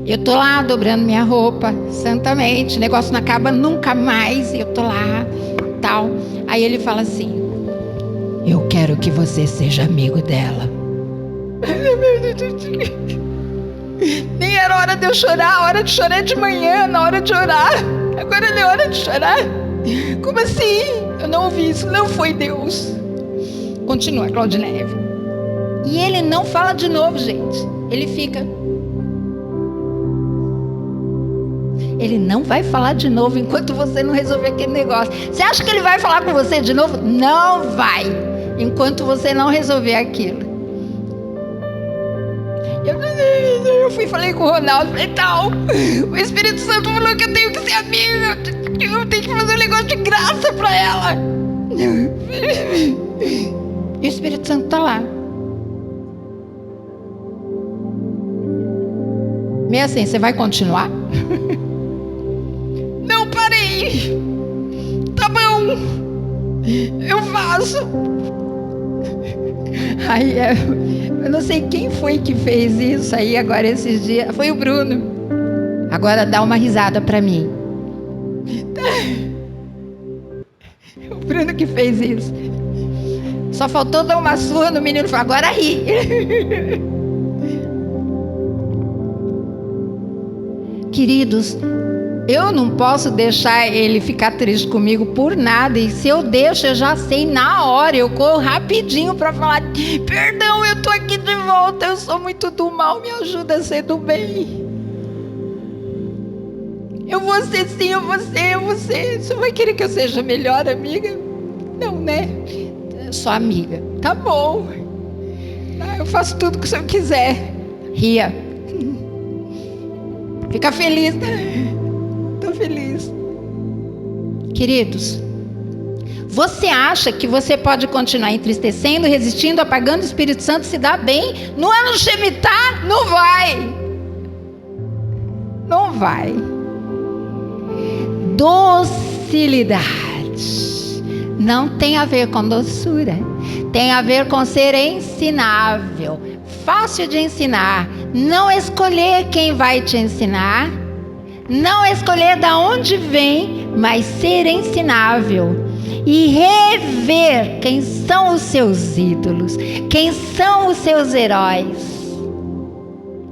Eu tô lá dobrando minha roupa, santamente, o negócio não acaba nunca mais, eu tô lá, tal. Aí ele fala assim: eu quero que você seja amigo dela. Nem era hora de eu chorar, a hora de chorar é de manhã, na hora de orar. Agora não é hora de chorar. Como assim? Eu não ouvi isso, não foi Deus. Continua, Claudineve. E ele não fala de novo, gente. Ele fica. Ele não vai falar de novo enquanto você não resolver aquele negócio. Você acha que ele vai falar com você de novo? Não vai, enquanto você não resolver aquilo. Eu fui e falei com o Ronaldo, falei, tal, o Espírito Santo falou que eu tenho que ser amiga, eu tenho que fazer um negócio de graça pra ela. E o Espírito Santo tá lá. Meio assim, você vai continuar? Não, parei. Tá bom, eu faço. Aí eu não sei quem foi que fez isso aí agora esses dias. Foi o Bruno. Agora dá uma risada pra mim. O Bruno que fez isso. Só faltou dar uma surra no menino e falar, agora ri. Queridos, eu não posso deixar ele ficar triste comigo por nada. E se eu deixo, eu já sei na hora. Eu corro rapidinho para falar, perdão, eu tô aqui de volta. Eu sou muito do mal, me ajuda a ser do bem. Eu vou ser sim, eu vou ser. Você vai querer que eu seja melhor amiga? Não, né? Só amiga. Tá bom. Eu faço tudo que o senhor quiser. Ria. Fica feliz. Estou feliz. Queridos, você acha que você pode continuar entristecendo, resistindo, apagando o Espírito Santo, se dá bem? No ano do Shemitah? Não vai. Não vai. Docilidade não tem a ver com doçura, tem a ver com ser ensinável, fácil de ensinar, não escolher quem vai te ensinar, não escolher de onde vem, mas ser ensinável e rever quem são os seus ídolos, quem são os seus heróis.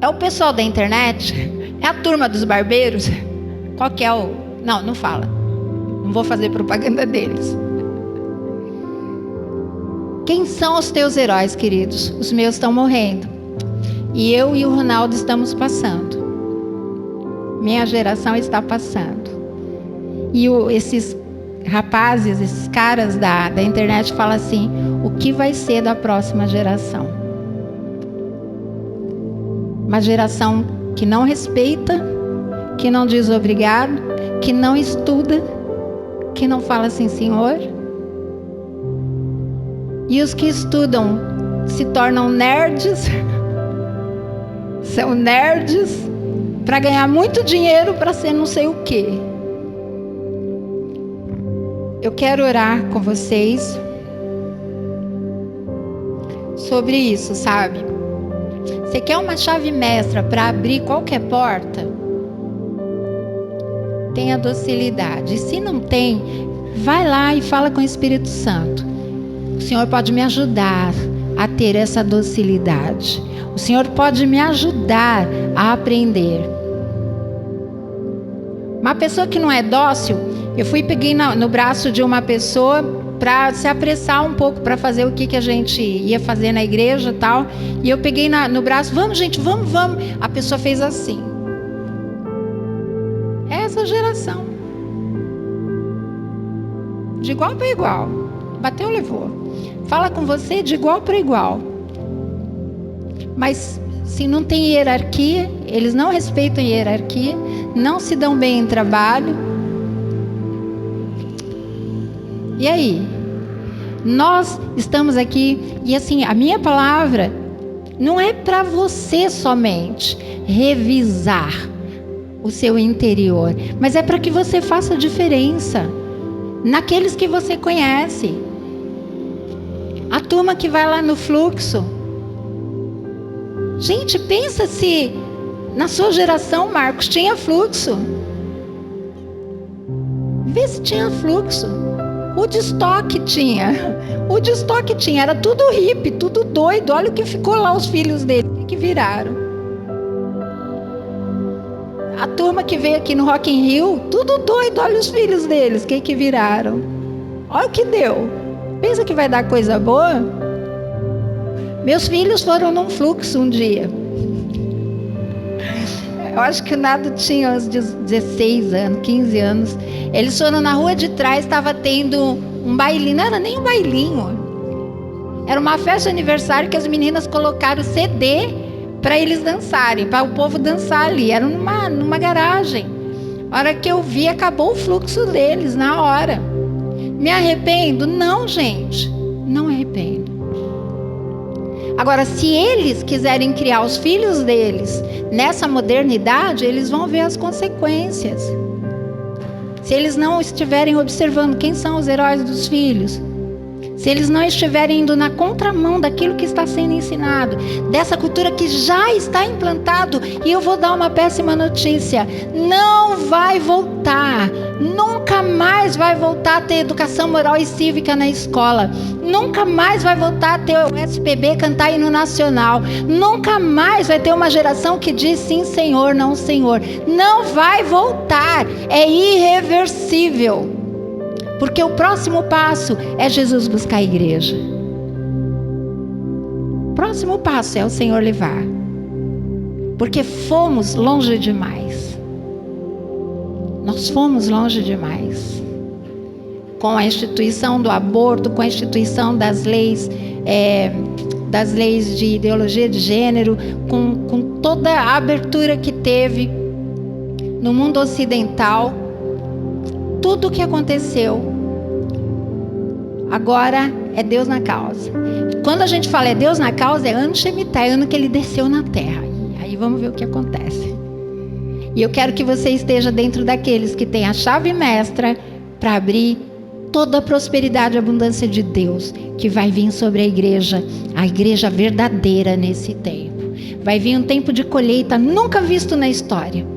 É o pessoal da internet? É a turma dos barbeiros? Qual que é o... Não fala. Não vou fazer propaganda deles. Quem são os teus heróis, queridos? Os meus estão morrendo. E eu e o Ronaldo estamos passando. Minha geração está passando. E esses rapazes, esses caras da internet falam assim: o que vai ser da próxima geração? Uma geração que não respeita, que não diz obrigado, que não estuda, que não fala assim, Senhor. E os que estudam se tornam nerds, são nerds para ganhar muito dinheiro para ser não sei o quê. Eu quero orar com vocês sobre isso, sabe? Você quer uma chave mestra para abrir qualquer porta? Tenha docilidade. E se não tem, vai lá e fala com o Espírito Santo. O Senhor pode me ajudar a ter essa docilidade. O Senhor pode me ajudar a aprender. Uma pessoa que não é dócil, eu peguei no braço de uma pessoa para se apressar um pouco para fazer o que a gente ia fazer na igreja e tal. E eu peguei no braço, vamos gente, vamos. A pessoa fez assim. É essa geração. De igual para igual. Bateu, levou. Fala com você de igual para igual. Mas se não tem hierarquia, eles não respeitam hierarquia, não se dão bem em trabalho. E aí? Nós estamos aqui e assim, a minha palavra não é para você somente revisar o seu interior, mas é para que você faça diferença naqueles que você conhece. A turma que vai lá no fluxo. Gente, pensa se na sua geração, Marcos, tinha fluxo. Vê se tinha fluxo. O de estoque tinha. Era tudo hippie, tudo doido. Olha o que ficou lá os filhos dele, o que viraram. A turma que veio aqui no Rock in Rio, tudo doido. Olha os filhos deles, o que viraram. Olha o que deu. Pensa que vai dar coisa boa? Meus filhos foram num fluxo um dia. Eu acho que o Nado tinha uns 16 anos, 15 anos. Eles foram na rua de trás, estava tendo um bailinho. Não era nem um bailinho. Era uma festa de aniversário que as meninas colocaram CD para eles dançarem, para o povo dançar ali. Era numa garagem. A hora que eu vi, acabou o fluxo deles na hora. Me arrependo? Não, gente. Não me arrependo. Agora, se eles quiserem criar os filhos deles nessa modernidade, eles vão ver as consequências. Se eles não estiverem observando quem são os heróis dos filhos, se eles não estiverem indo na contramão daquilo que está sendo ensinado, dessa cultura que já está implantado, e eu vou dar uma péssima notícia: não vai voltar, nunca mais vai voltar a ter educação moral e cívica na escola, nunca mais vai voltar a ter o SPB cantar hino nacional, nunca mais vai ter uma geração que diz sim senhor, não senhor. Não vai voltar, é irreversível. Porque o próximo passo é Jesus buscar a igreja. O próximo passo é o Senhor levar. Porque fomos longe demais. Nós fomos longe demais. Com a instituição do aborto, com a instituição das leis de ideologia de gênero, com toda a abertura que teve no mundo ocidental. Tudo o que aconteceu agora é Deus na causa. Quando a gente fala é Deus na causa, é ano Shemitah, é ano que ele desceu na terra. Aí vamos ver o que acontece. E eu quero que você esteja dentro daqueles que têm a chave mestra para abrir toda a prosperidade e abundância de Deus que vai vir sobre a igreja verdadeira nesse tempo. Vai vir um tempo de colheita nunca visto na história.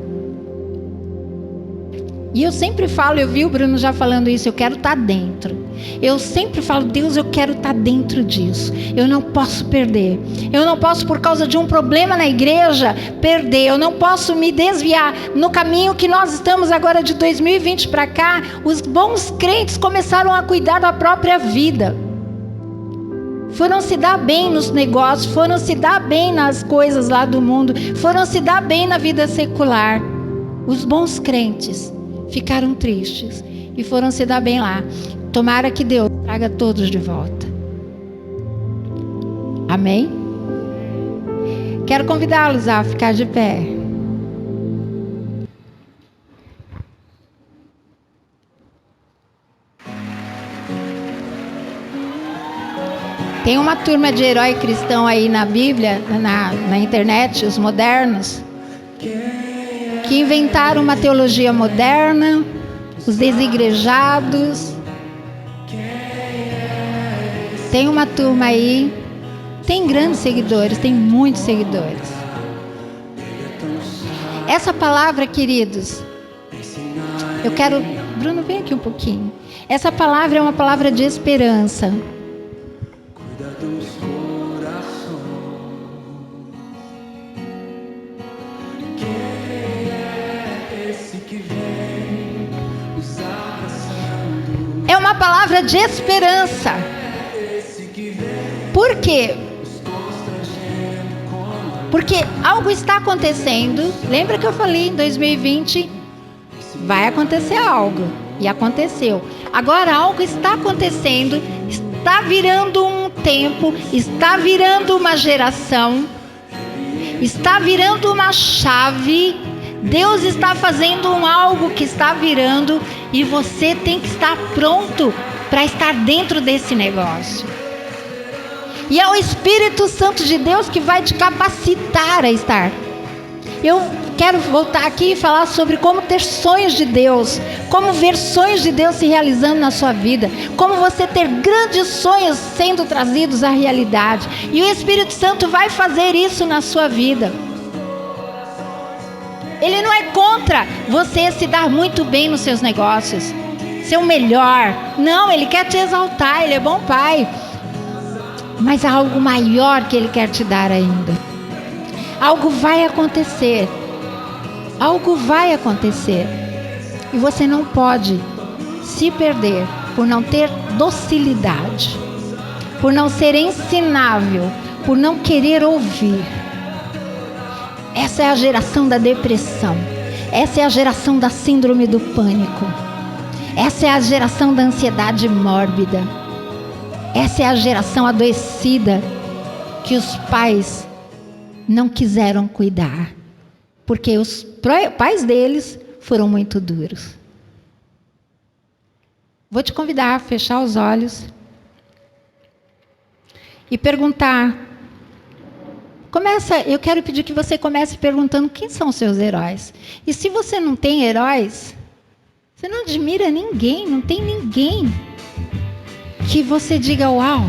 E eu sempre falo, eu vi o Bruno já falando isso, eu quero estar dentro. Eu sempre falo, Deus, eu quero estar dentro disso. Eu não posso perder. Eu não posso, por causa de um problema na igreja, perder. Eu não posso me desviar. No caminho que nós estamos agora de 2020 para cá, os bons crentes começaram a cuidar da própria vida. Foram se dar bem nos negócios, foram se dar bem nas coisas lá do mundo, foram se dar bem na vida secular. Os bons crentes ficaram tristes e foram se dar bem lá. Tomara que Deus traga todos de volta. Amém? Quero convidá-los a ficar de pé. Tem uma turma de herói cristão aí na Bíblia, na internet, os modernos, que inventaram uma teologia moderna, os desigrejados. Tem uma turma aí, tem grandes seguidores, tem muitos seguidores. Essa palavra, queridos, eu quero... Bruno, vem aqui um pouquinho. Essa palavra é uma palavra de esperança. É uma palavra de esperança. Por quê? Porque algo está acontecendo. Lembra que eu falei em 2020 vai acontecer algo. E aconteceu. Agora algo está acontecendo. Está virando um tempo. Está virando uma geração. Está virando uma chave. Deus está fazendo algo que está virando. E você tem que estar pronto para estar dentro desse negócio. E é o Espírito Santo de Deus que vai te capacitar a estar. Eu quero voltar aqui e falar sobre como ter sonhos de Deus. Como ver sonhos de Deus se realizando na sua vida. Como você ter grandes sonhos sendo trazidos à realidade. E o Espírito Santo vai fazer isso na sua vida. Ele não é contra você se dar muito bem nos seus negócios, ser o melhor. Não, Ele quer te exaltar, Ele é bom Pai. Mas há algo maior que Ele quer te dar ainda. Algo vai acontecer. Algo vai acontecer. E você não pode se perder por não ter docilidade, por não ser ensinável, por não querer ouvir. Essa é a geração da depressão. Essa é a geração da síndrome do pânico. Essa é a geração da ansiedade mórbida. Essa é a geração adoecida que os pais não quiseram cuidar, porque os pais deles foram muito duros. Vou te convidar a fechar os olhos e perguntar. Eu quero pedir que você comece perguntando quem são os seus heróis. E se você não tem heróis, você não admira ninguém, não tem ninguém que você diga, uau,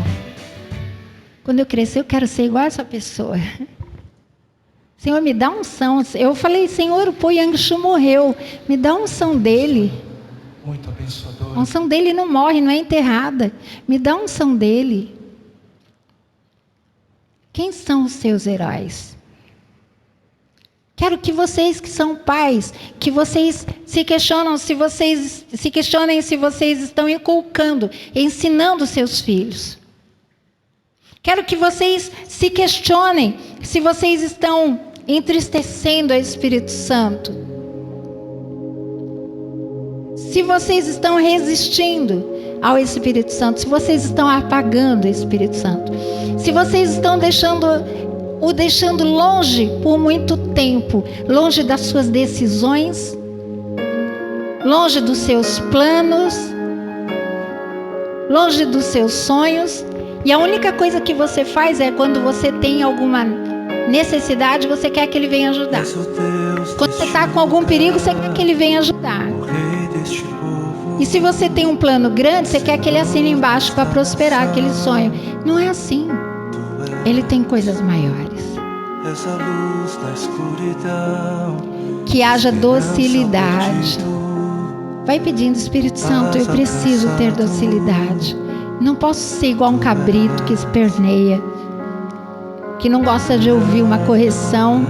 quando eu crescer eu quero ser igual a essa pessoa. Senhor, me dá unção. Eu falei, Senhor, o Po Yang-Shu morreu, me dá unção dele. Muito abençoador. A unção dele não morre, não é enterrada. Me dá unção dele. Quem são os seus heróis? Quero que vocês que são pais, que vocês se questionem se vocês estão inculcando, ensinando seus filhos. Quero que vocês se questionem se vocês estão entristecendo o Espírito Santo. Se vocês estão resistindo ao Espírito Santo, se vocês estão apagando o Espírito Santo, se vocês estão o deixando longe por muito tempo, longe das suas decisões, longe dos seus planos, longe dos seus sonhos, e a única coisa que você faz é quando você tem alguma necessidade, você quer que ele venha ajudar. Quando você está com algum perigo, você quer que ele venha ajudar. E se você tem um plano grande, você quer que ele assine embaixo para prosperar aquele sonho. Não é assim. Ele tem coisas maiores. Que haja docilidade. Vai pedindo, Espírito Santo, eu preciso ter docilidade. Não posso ser igual um cabrito que esperneia, que não gosta de ouvir uma correção,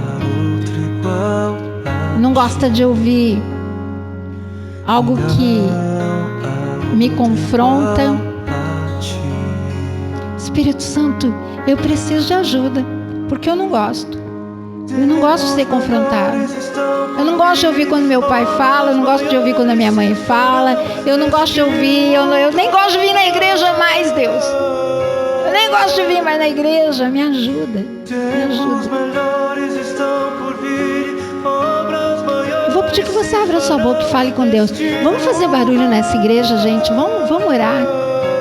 não gosta de ouvir algo que me confronta. Espírito Santo, eu preciso de ajuda, porque eu não gosto. Eu não gosto de ser confrontado. Eu não gosto de ouvir quando meu pai fala, eu não gosto de ouvir quando a minha mãe fala, eu não gosto de ouvir, eu nem gosto de vir na igreja mais, Deus. Eu nem gosto de vir mais na igreja, me ajuda, me ajuda. Eu vou pedir que você abra sua boca e fale com Deus. Vamos fazer barulho nessa igreja, gente, vamos orar.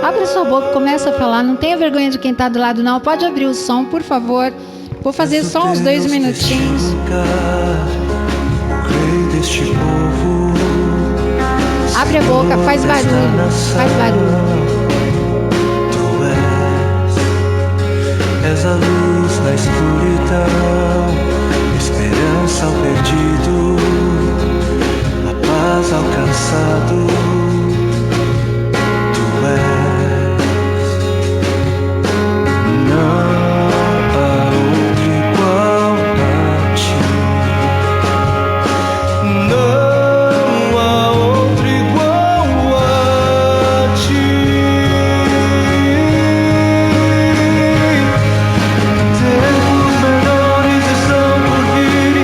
Abre sua boca e começa a falar, não tenha vergonha de quem está do lado não, pode abrir o som, por favor. Vou fazer só uns 2 minutinhos. Abre a boca, faz barulho, faz barulho. Tu és a luz na escuridão, esperança ao perdido, a paz ao cansado. Tu és, não há outro igual a ti. Não há outro igual a ti. Tempos melhores estão por vir,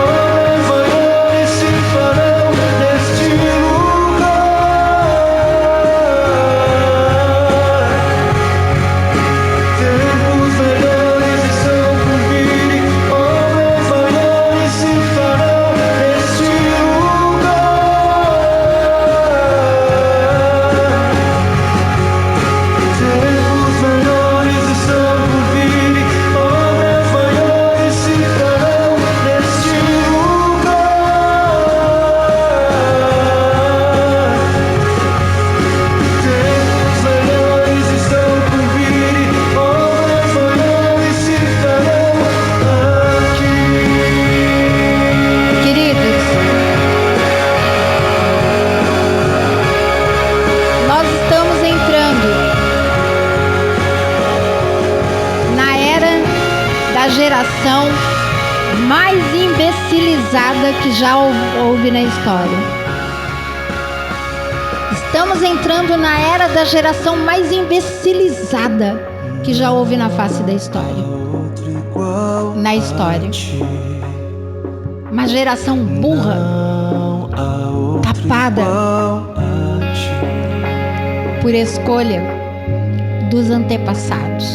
obras maiores se farão neste lugar. Tempos melhores estão por vir, obras maiores se farão neste lugar. Tempos melhores estão por vir, obras maiores se farão neste lugar. Tempos melhores estão por vir, obras maiores se farão aqui. Queridos, nós estamos entrando na era da geração mais imbecilizada que já houve na história. Estamos entrando na era da geração mais imbecilizada que já houve na face da história. Outro igual Na história. a ti. Uma geração burra, Não há outro tapada igual a ti. por escolha dos antepassados.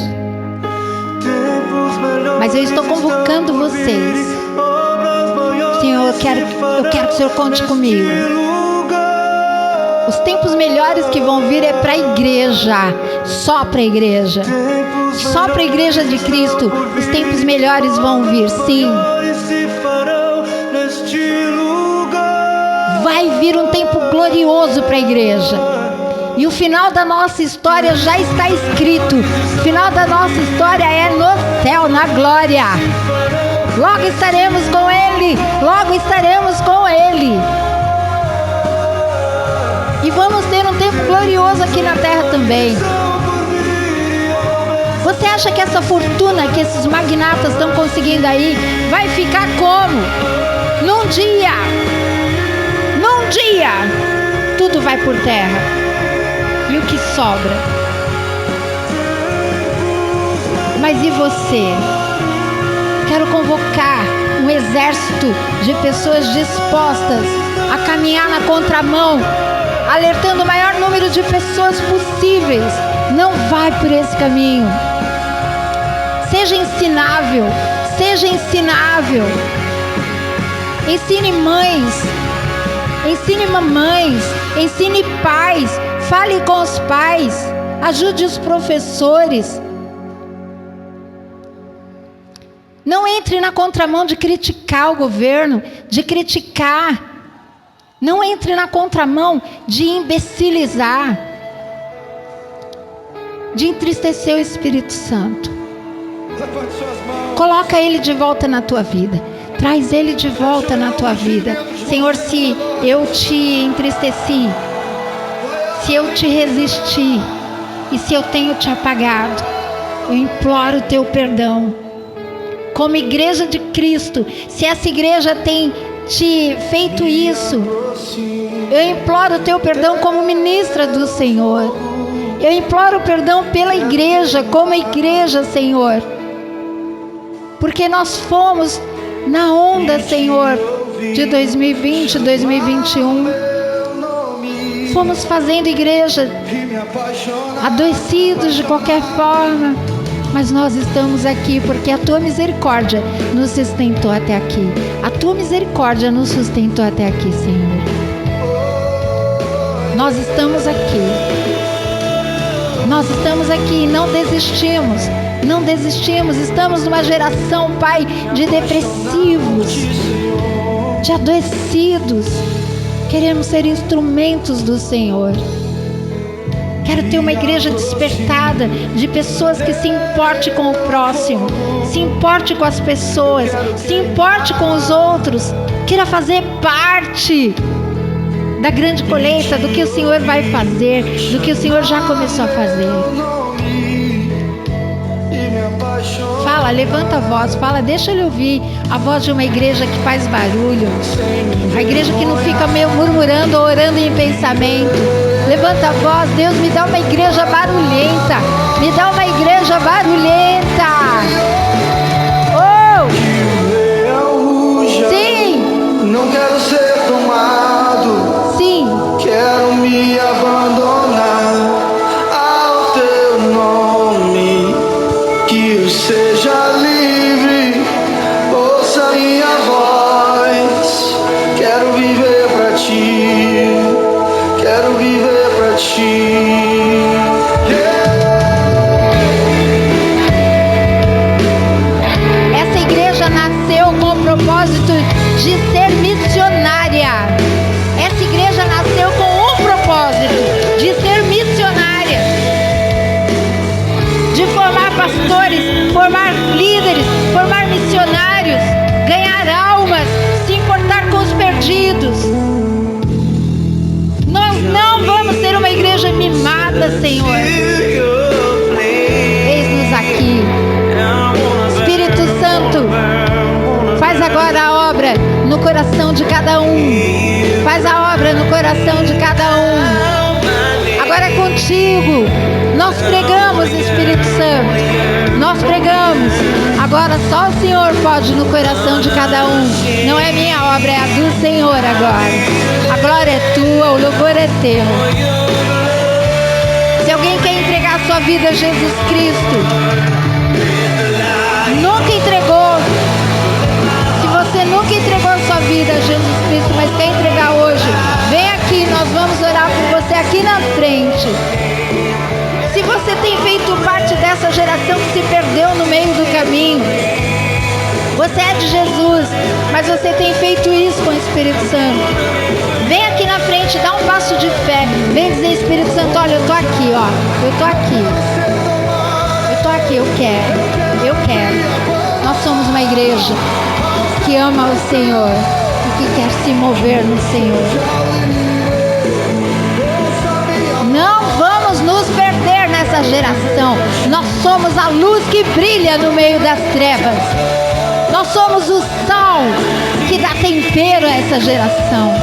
Tempos melhores Mas eu estou convocando estão por vocês. vir, obras maiores Senhor, eu se quero que o Senhor conte farão comigo. neste lugar. Os tempos melhores que vão vir é para a igreja, só para a igreja. Tempos Só para a igreja de Cristo os tempos melhores vão vir, sim. melhores se farão neste lugar. Vai vir um tempo glorioso para a igreja. E o final da nossa história já está escrito. O final da nossa história é no céu, na glória. Logo estaremos com Ele. Logo estaremos com Ele. E vamos ter um tempo glorioso aqui na terra também. Você acha que essa fortuna que esses magnatas estão conseguindo aí vai ficar como? Num dia, tudo vai por terra. E o que sobra? Mas e você? Quero convocar um exército de pessoas dispostas a caminhar na contramão, alertando o maior número de pessoas possíveis. Não vai por esse caminho. Seja ensinável, seja ensinável. Ensine mães, ensine mamães, ensine pais, fale com os pais, ajude os professores. Não entre na contramão de criticar o governo, de criticar. Não entre na contramão de imbecilizar, de entristecer o Espírito Santo. Coloca Ele de volta na tua vida. Traz Ele de volta na tua vida. Senhor, se eu te entristeci, se eu te resisti e se eu tenho te apagado, eu imploro o teu perdão. Como igreja de Cristo, se essa igreja tem te feito isso, eu imploro o teu perdão como ministra do Senhor. Eu imploro perdão pela igreja, como igreja, Senhor. Porque nós fomos na onda, Senhor, de 2020, 2021. Fomos fazendo igreja adoecidos de qualquer forma, mas nós estamos aqui porque a Tua misericórdia nos sustentou até aqui. A Tua misericórdia nos sustentou até aqui, Senhor. Nós estamos aqui. Nós estamos aqui, não desistimos. Não desistimos. Estamos numa geração, Pai, de depressivos, de adoecidos. Queremos ser instrumentos do Senhor. Quero ter uma igreja despertada de pessoas que se importe com o próximo, se importe com as pessoas, se importe com os outros, queira fazer parte da grande colheita, do que o Senhor vai fazer, do que o Senhor já começou a fazer. Fala, levanta a voz, fala, deixa ele ouvir a voz de uma igreja que faz barulho, a igreja que não fica meio murmurando ou orando em pensamento. Levanta a voz, Deus, me dá uma igreja barulhenta, me dá uma igreja barulhenta. Oh! Sim! Não quero ser tomado. Sim! Quero me abandonar ao Teu nome. Que eu seja livre, ouça minha voz. Quero viver pra Ti, quero viver pra Ti. Essa igreja nasceu com o propósito de ser missionária. Essa igreja nasceu com um propósito, de ser missionária, de formar pastores, formar líderes, formar missionários, ganhar almas, se importar com os perdidos. Nós não vamos ser uma igreja mimada, Senhor. Eis-nos aqui. Espírito Santo, faz agora a obra no coração de cada um. Faz a obra no coração de cada um. Agora é contigo. Nós pregamos, Espírito Santo. Nós pregamos. Agora só o Senhor pode no coração de cada um. Não é minha obra, é a do Senhor agora. A glória é tua, o louvor é teu. Se alguém quer entregar a sua vida a Jesus Cristo, nunca entregou. Se você nunca entregou a sua vida a Jesus Cristo, mas quer entregar hoje, vem aqui, nós vamos orar por você aqui na frente. Se você tem feito parte dessa geração que se perdeu no meio do caminho, você é de Jesus, mas você tem feito isso com o Espírito Santo, vem aqui na frente, dá um passo de fé, vem dizer, Espírito Santo, olha, eu tô aqui, ó, eu tô aqui, eu quero. Nós somos uma igreja que ama o Senhor e que quer se mover no Senhor. Não vamos nos perder nessa geração. Nós somos a luz que brilha no meio das trevas. Nós somos o sal que dá tempero a essa geração.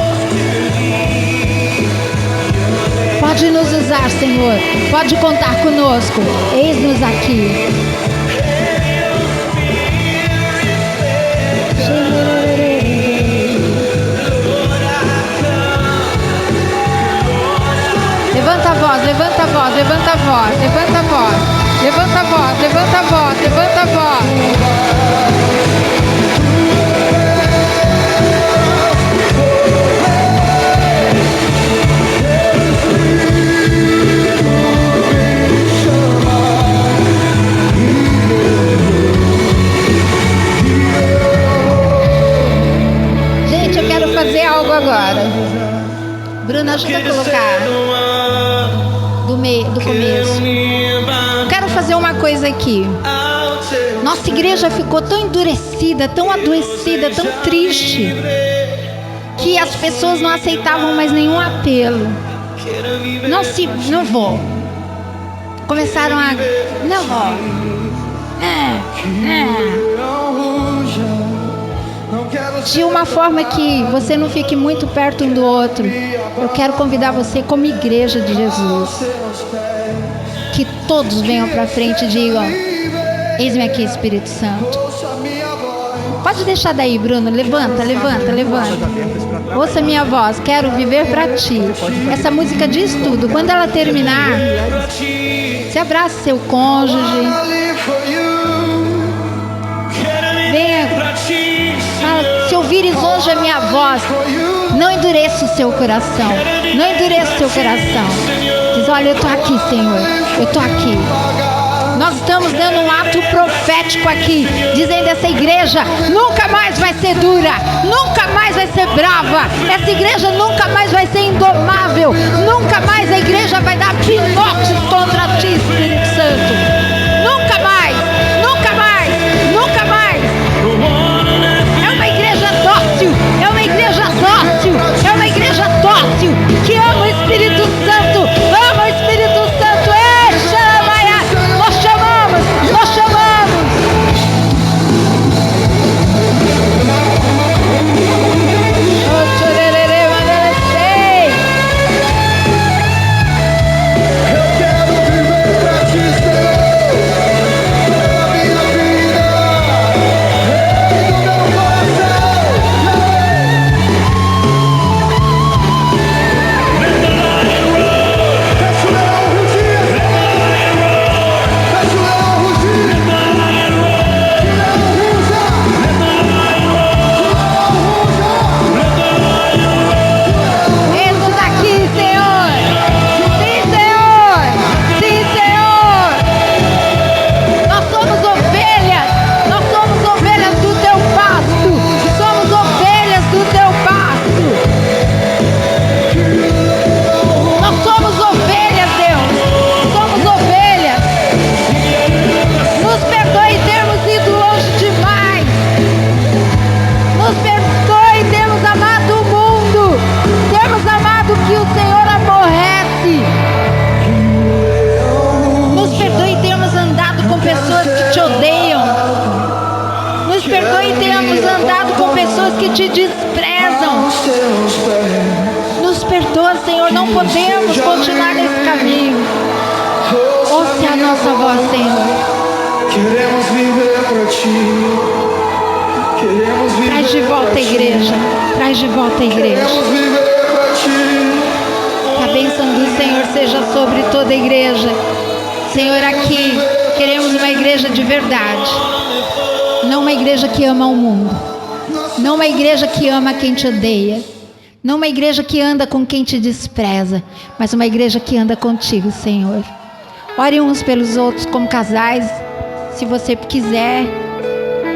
Pode nos usar, Senhor. Pode contar conosco. Eis-nos aqui. Levanta a voz, levanta a voz, levanta a voz, levanta a voz, levanta a voz, levanta a voz, levanta a voz. Gente, eu quero fazer algo agora. Bruna, ajuda a colocar do começo. Quero fazer uma coisa aqui. Nossa igreja ficou tão endurecida, tão adoecida, tão triste, que as pessoas não aceitavam mais nenhum apelo. Não vou. Começaram a... Não vou. De uma forma que você não fique muito perto um do outro, eu quero convidar você como igreja de Jesus, que todos venham para frente e digam, eis-me aqui, Espírito Santo. Pode deixar daí, Bruno. Levanta, levanta, levanta. Ouça minha voz. Quero viver pra ti. Essa música diz tudo. Quando ela terminar, você abraça seu cônjuge. Venha. Fala, se ouvires hoje a minha voz, não endureça o seu coração. Não endureça o seu coração. Diz, olha, eu estou aqui, Senhor. Eu estou aqui. Nós estamos dando um ato profético aqui, dizendo: essa igreja nunca mais vai ser dura, nunca mais vai ser brava, essa igreja nunca mais vai ser indomável, nunca mais a igreja vai dar pinotes contra ti, Espírito Santo. Nunca mais, nunca mais, nunca mais. É uma igreja dócil, é uma igreja dócil, é uma igreja dócil, que ama o Espírito Santo, ama o Espírito Santo. Nós chamamos. Eu quero viver pra ti, Senhor, pela minha vida, rei do meu coração. Deixa o leão rugir, deixa o leão rugir. Eis-nos aqui, Senhor. Sim, Senhor. Sim, Senhor. Nós somos ovelhas. Nós somos ovelhas do teu pasto. Somos ovelhas do teu pasto. Nós somos ovelhas, Deus. Somos ovelhas. Nos perdoe termos ido longe demais. Nos perdoe termos amado o mundo. Termos amado o que o Senhor aborrece. Nos perdoe termos andado com pessoas que te odeiam. Nos perdoe termos andado com pessoas que te desprezam. Aos teus pés. Nos perdoa, Senhor, não podemos continuar nesse caminho. Ouça a nossa voz, Senhor. Queremos viver pra ti. Queremos viver. Traz de volta a igreja. Traz de volta a igreja. Queremos viver pra ti. Que a bênção do Senhor seja sobre toda a igreja. Senhor, aqui queremos uma igreja de verdade. Não uma igreja que ama o mundo. Não uma igreja que ama quem te odeia. Não uma igreja que anda com quem te despreza. Mas uma igreja que anda contigo, Senhor. Ore uns pelos outros como casais. Se você quiser,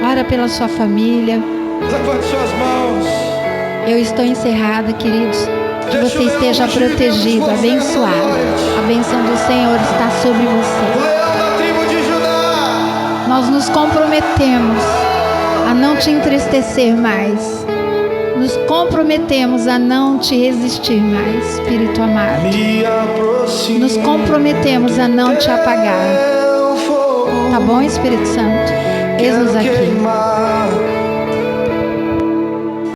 ora pela sua família. Levante suas mãos. Eu estou encerrada, queridos. Que você esteja protegido, abençoado. A bênção do Senhor está sobre O você. leão da tribo de Judá. Nós nos comprometemos a não te entristecer mais. Nos comprometemos a não te resistir mais, Espírito amado. Me aproximo. Nos comprometemos a não te apagar. Tá bom, Espírito Santo? Eis-nos aqui.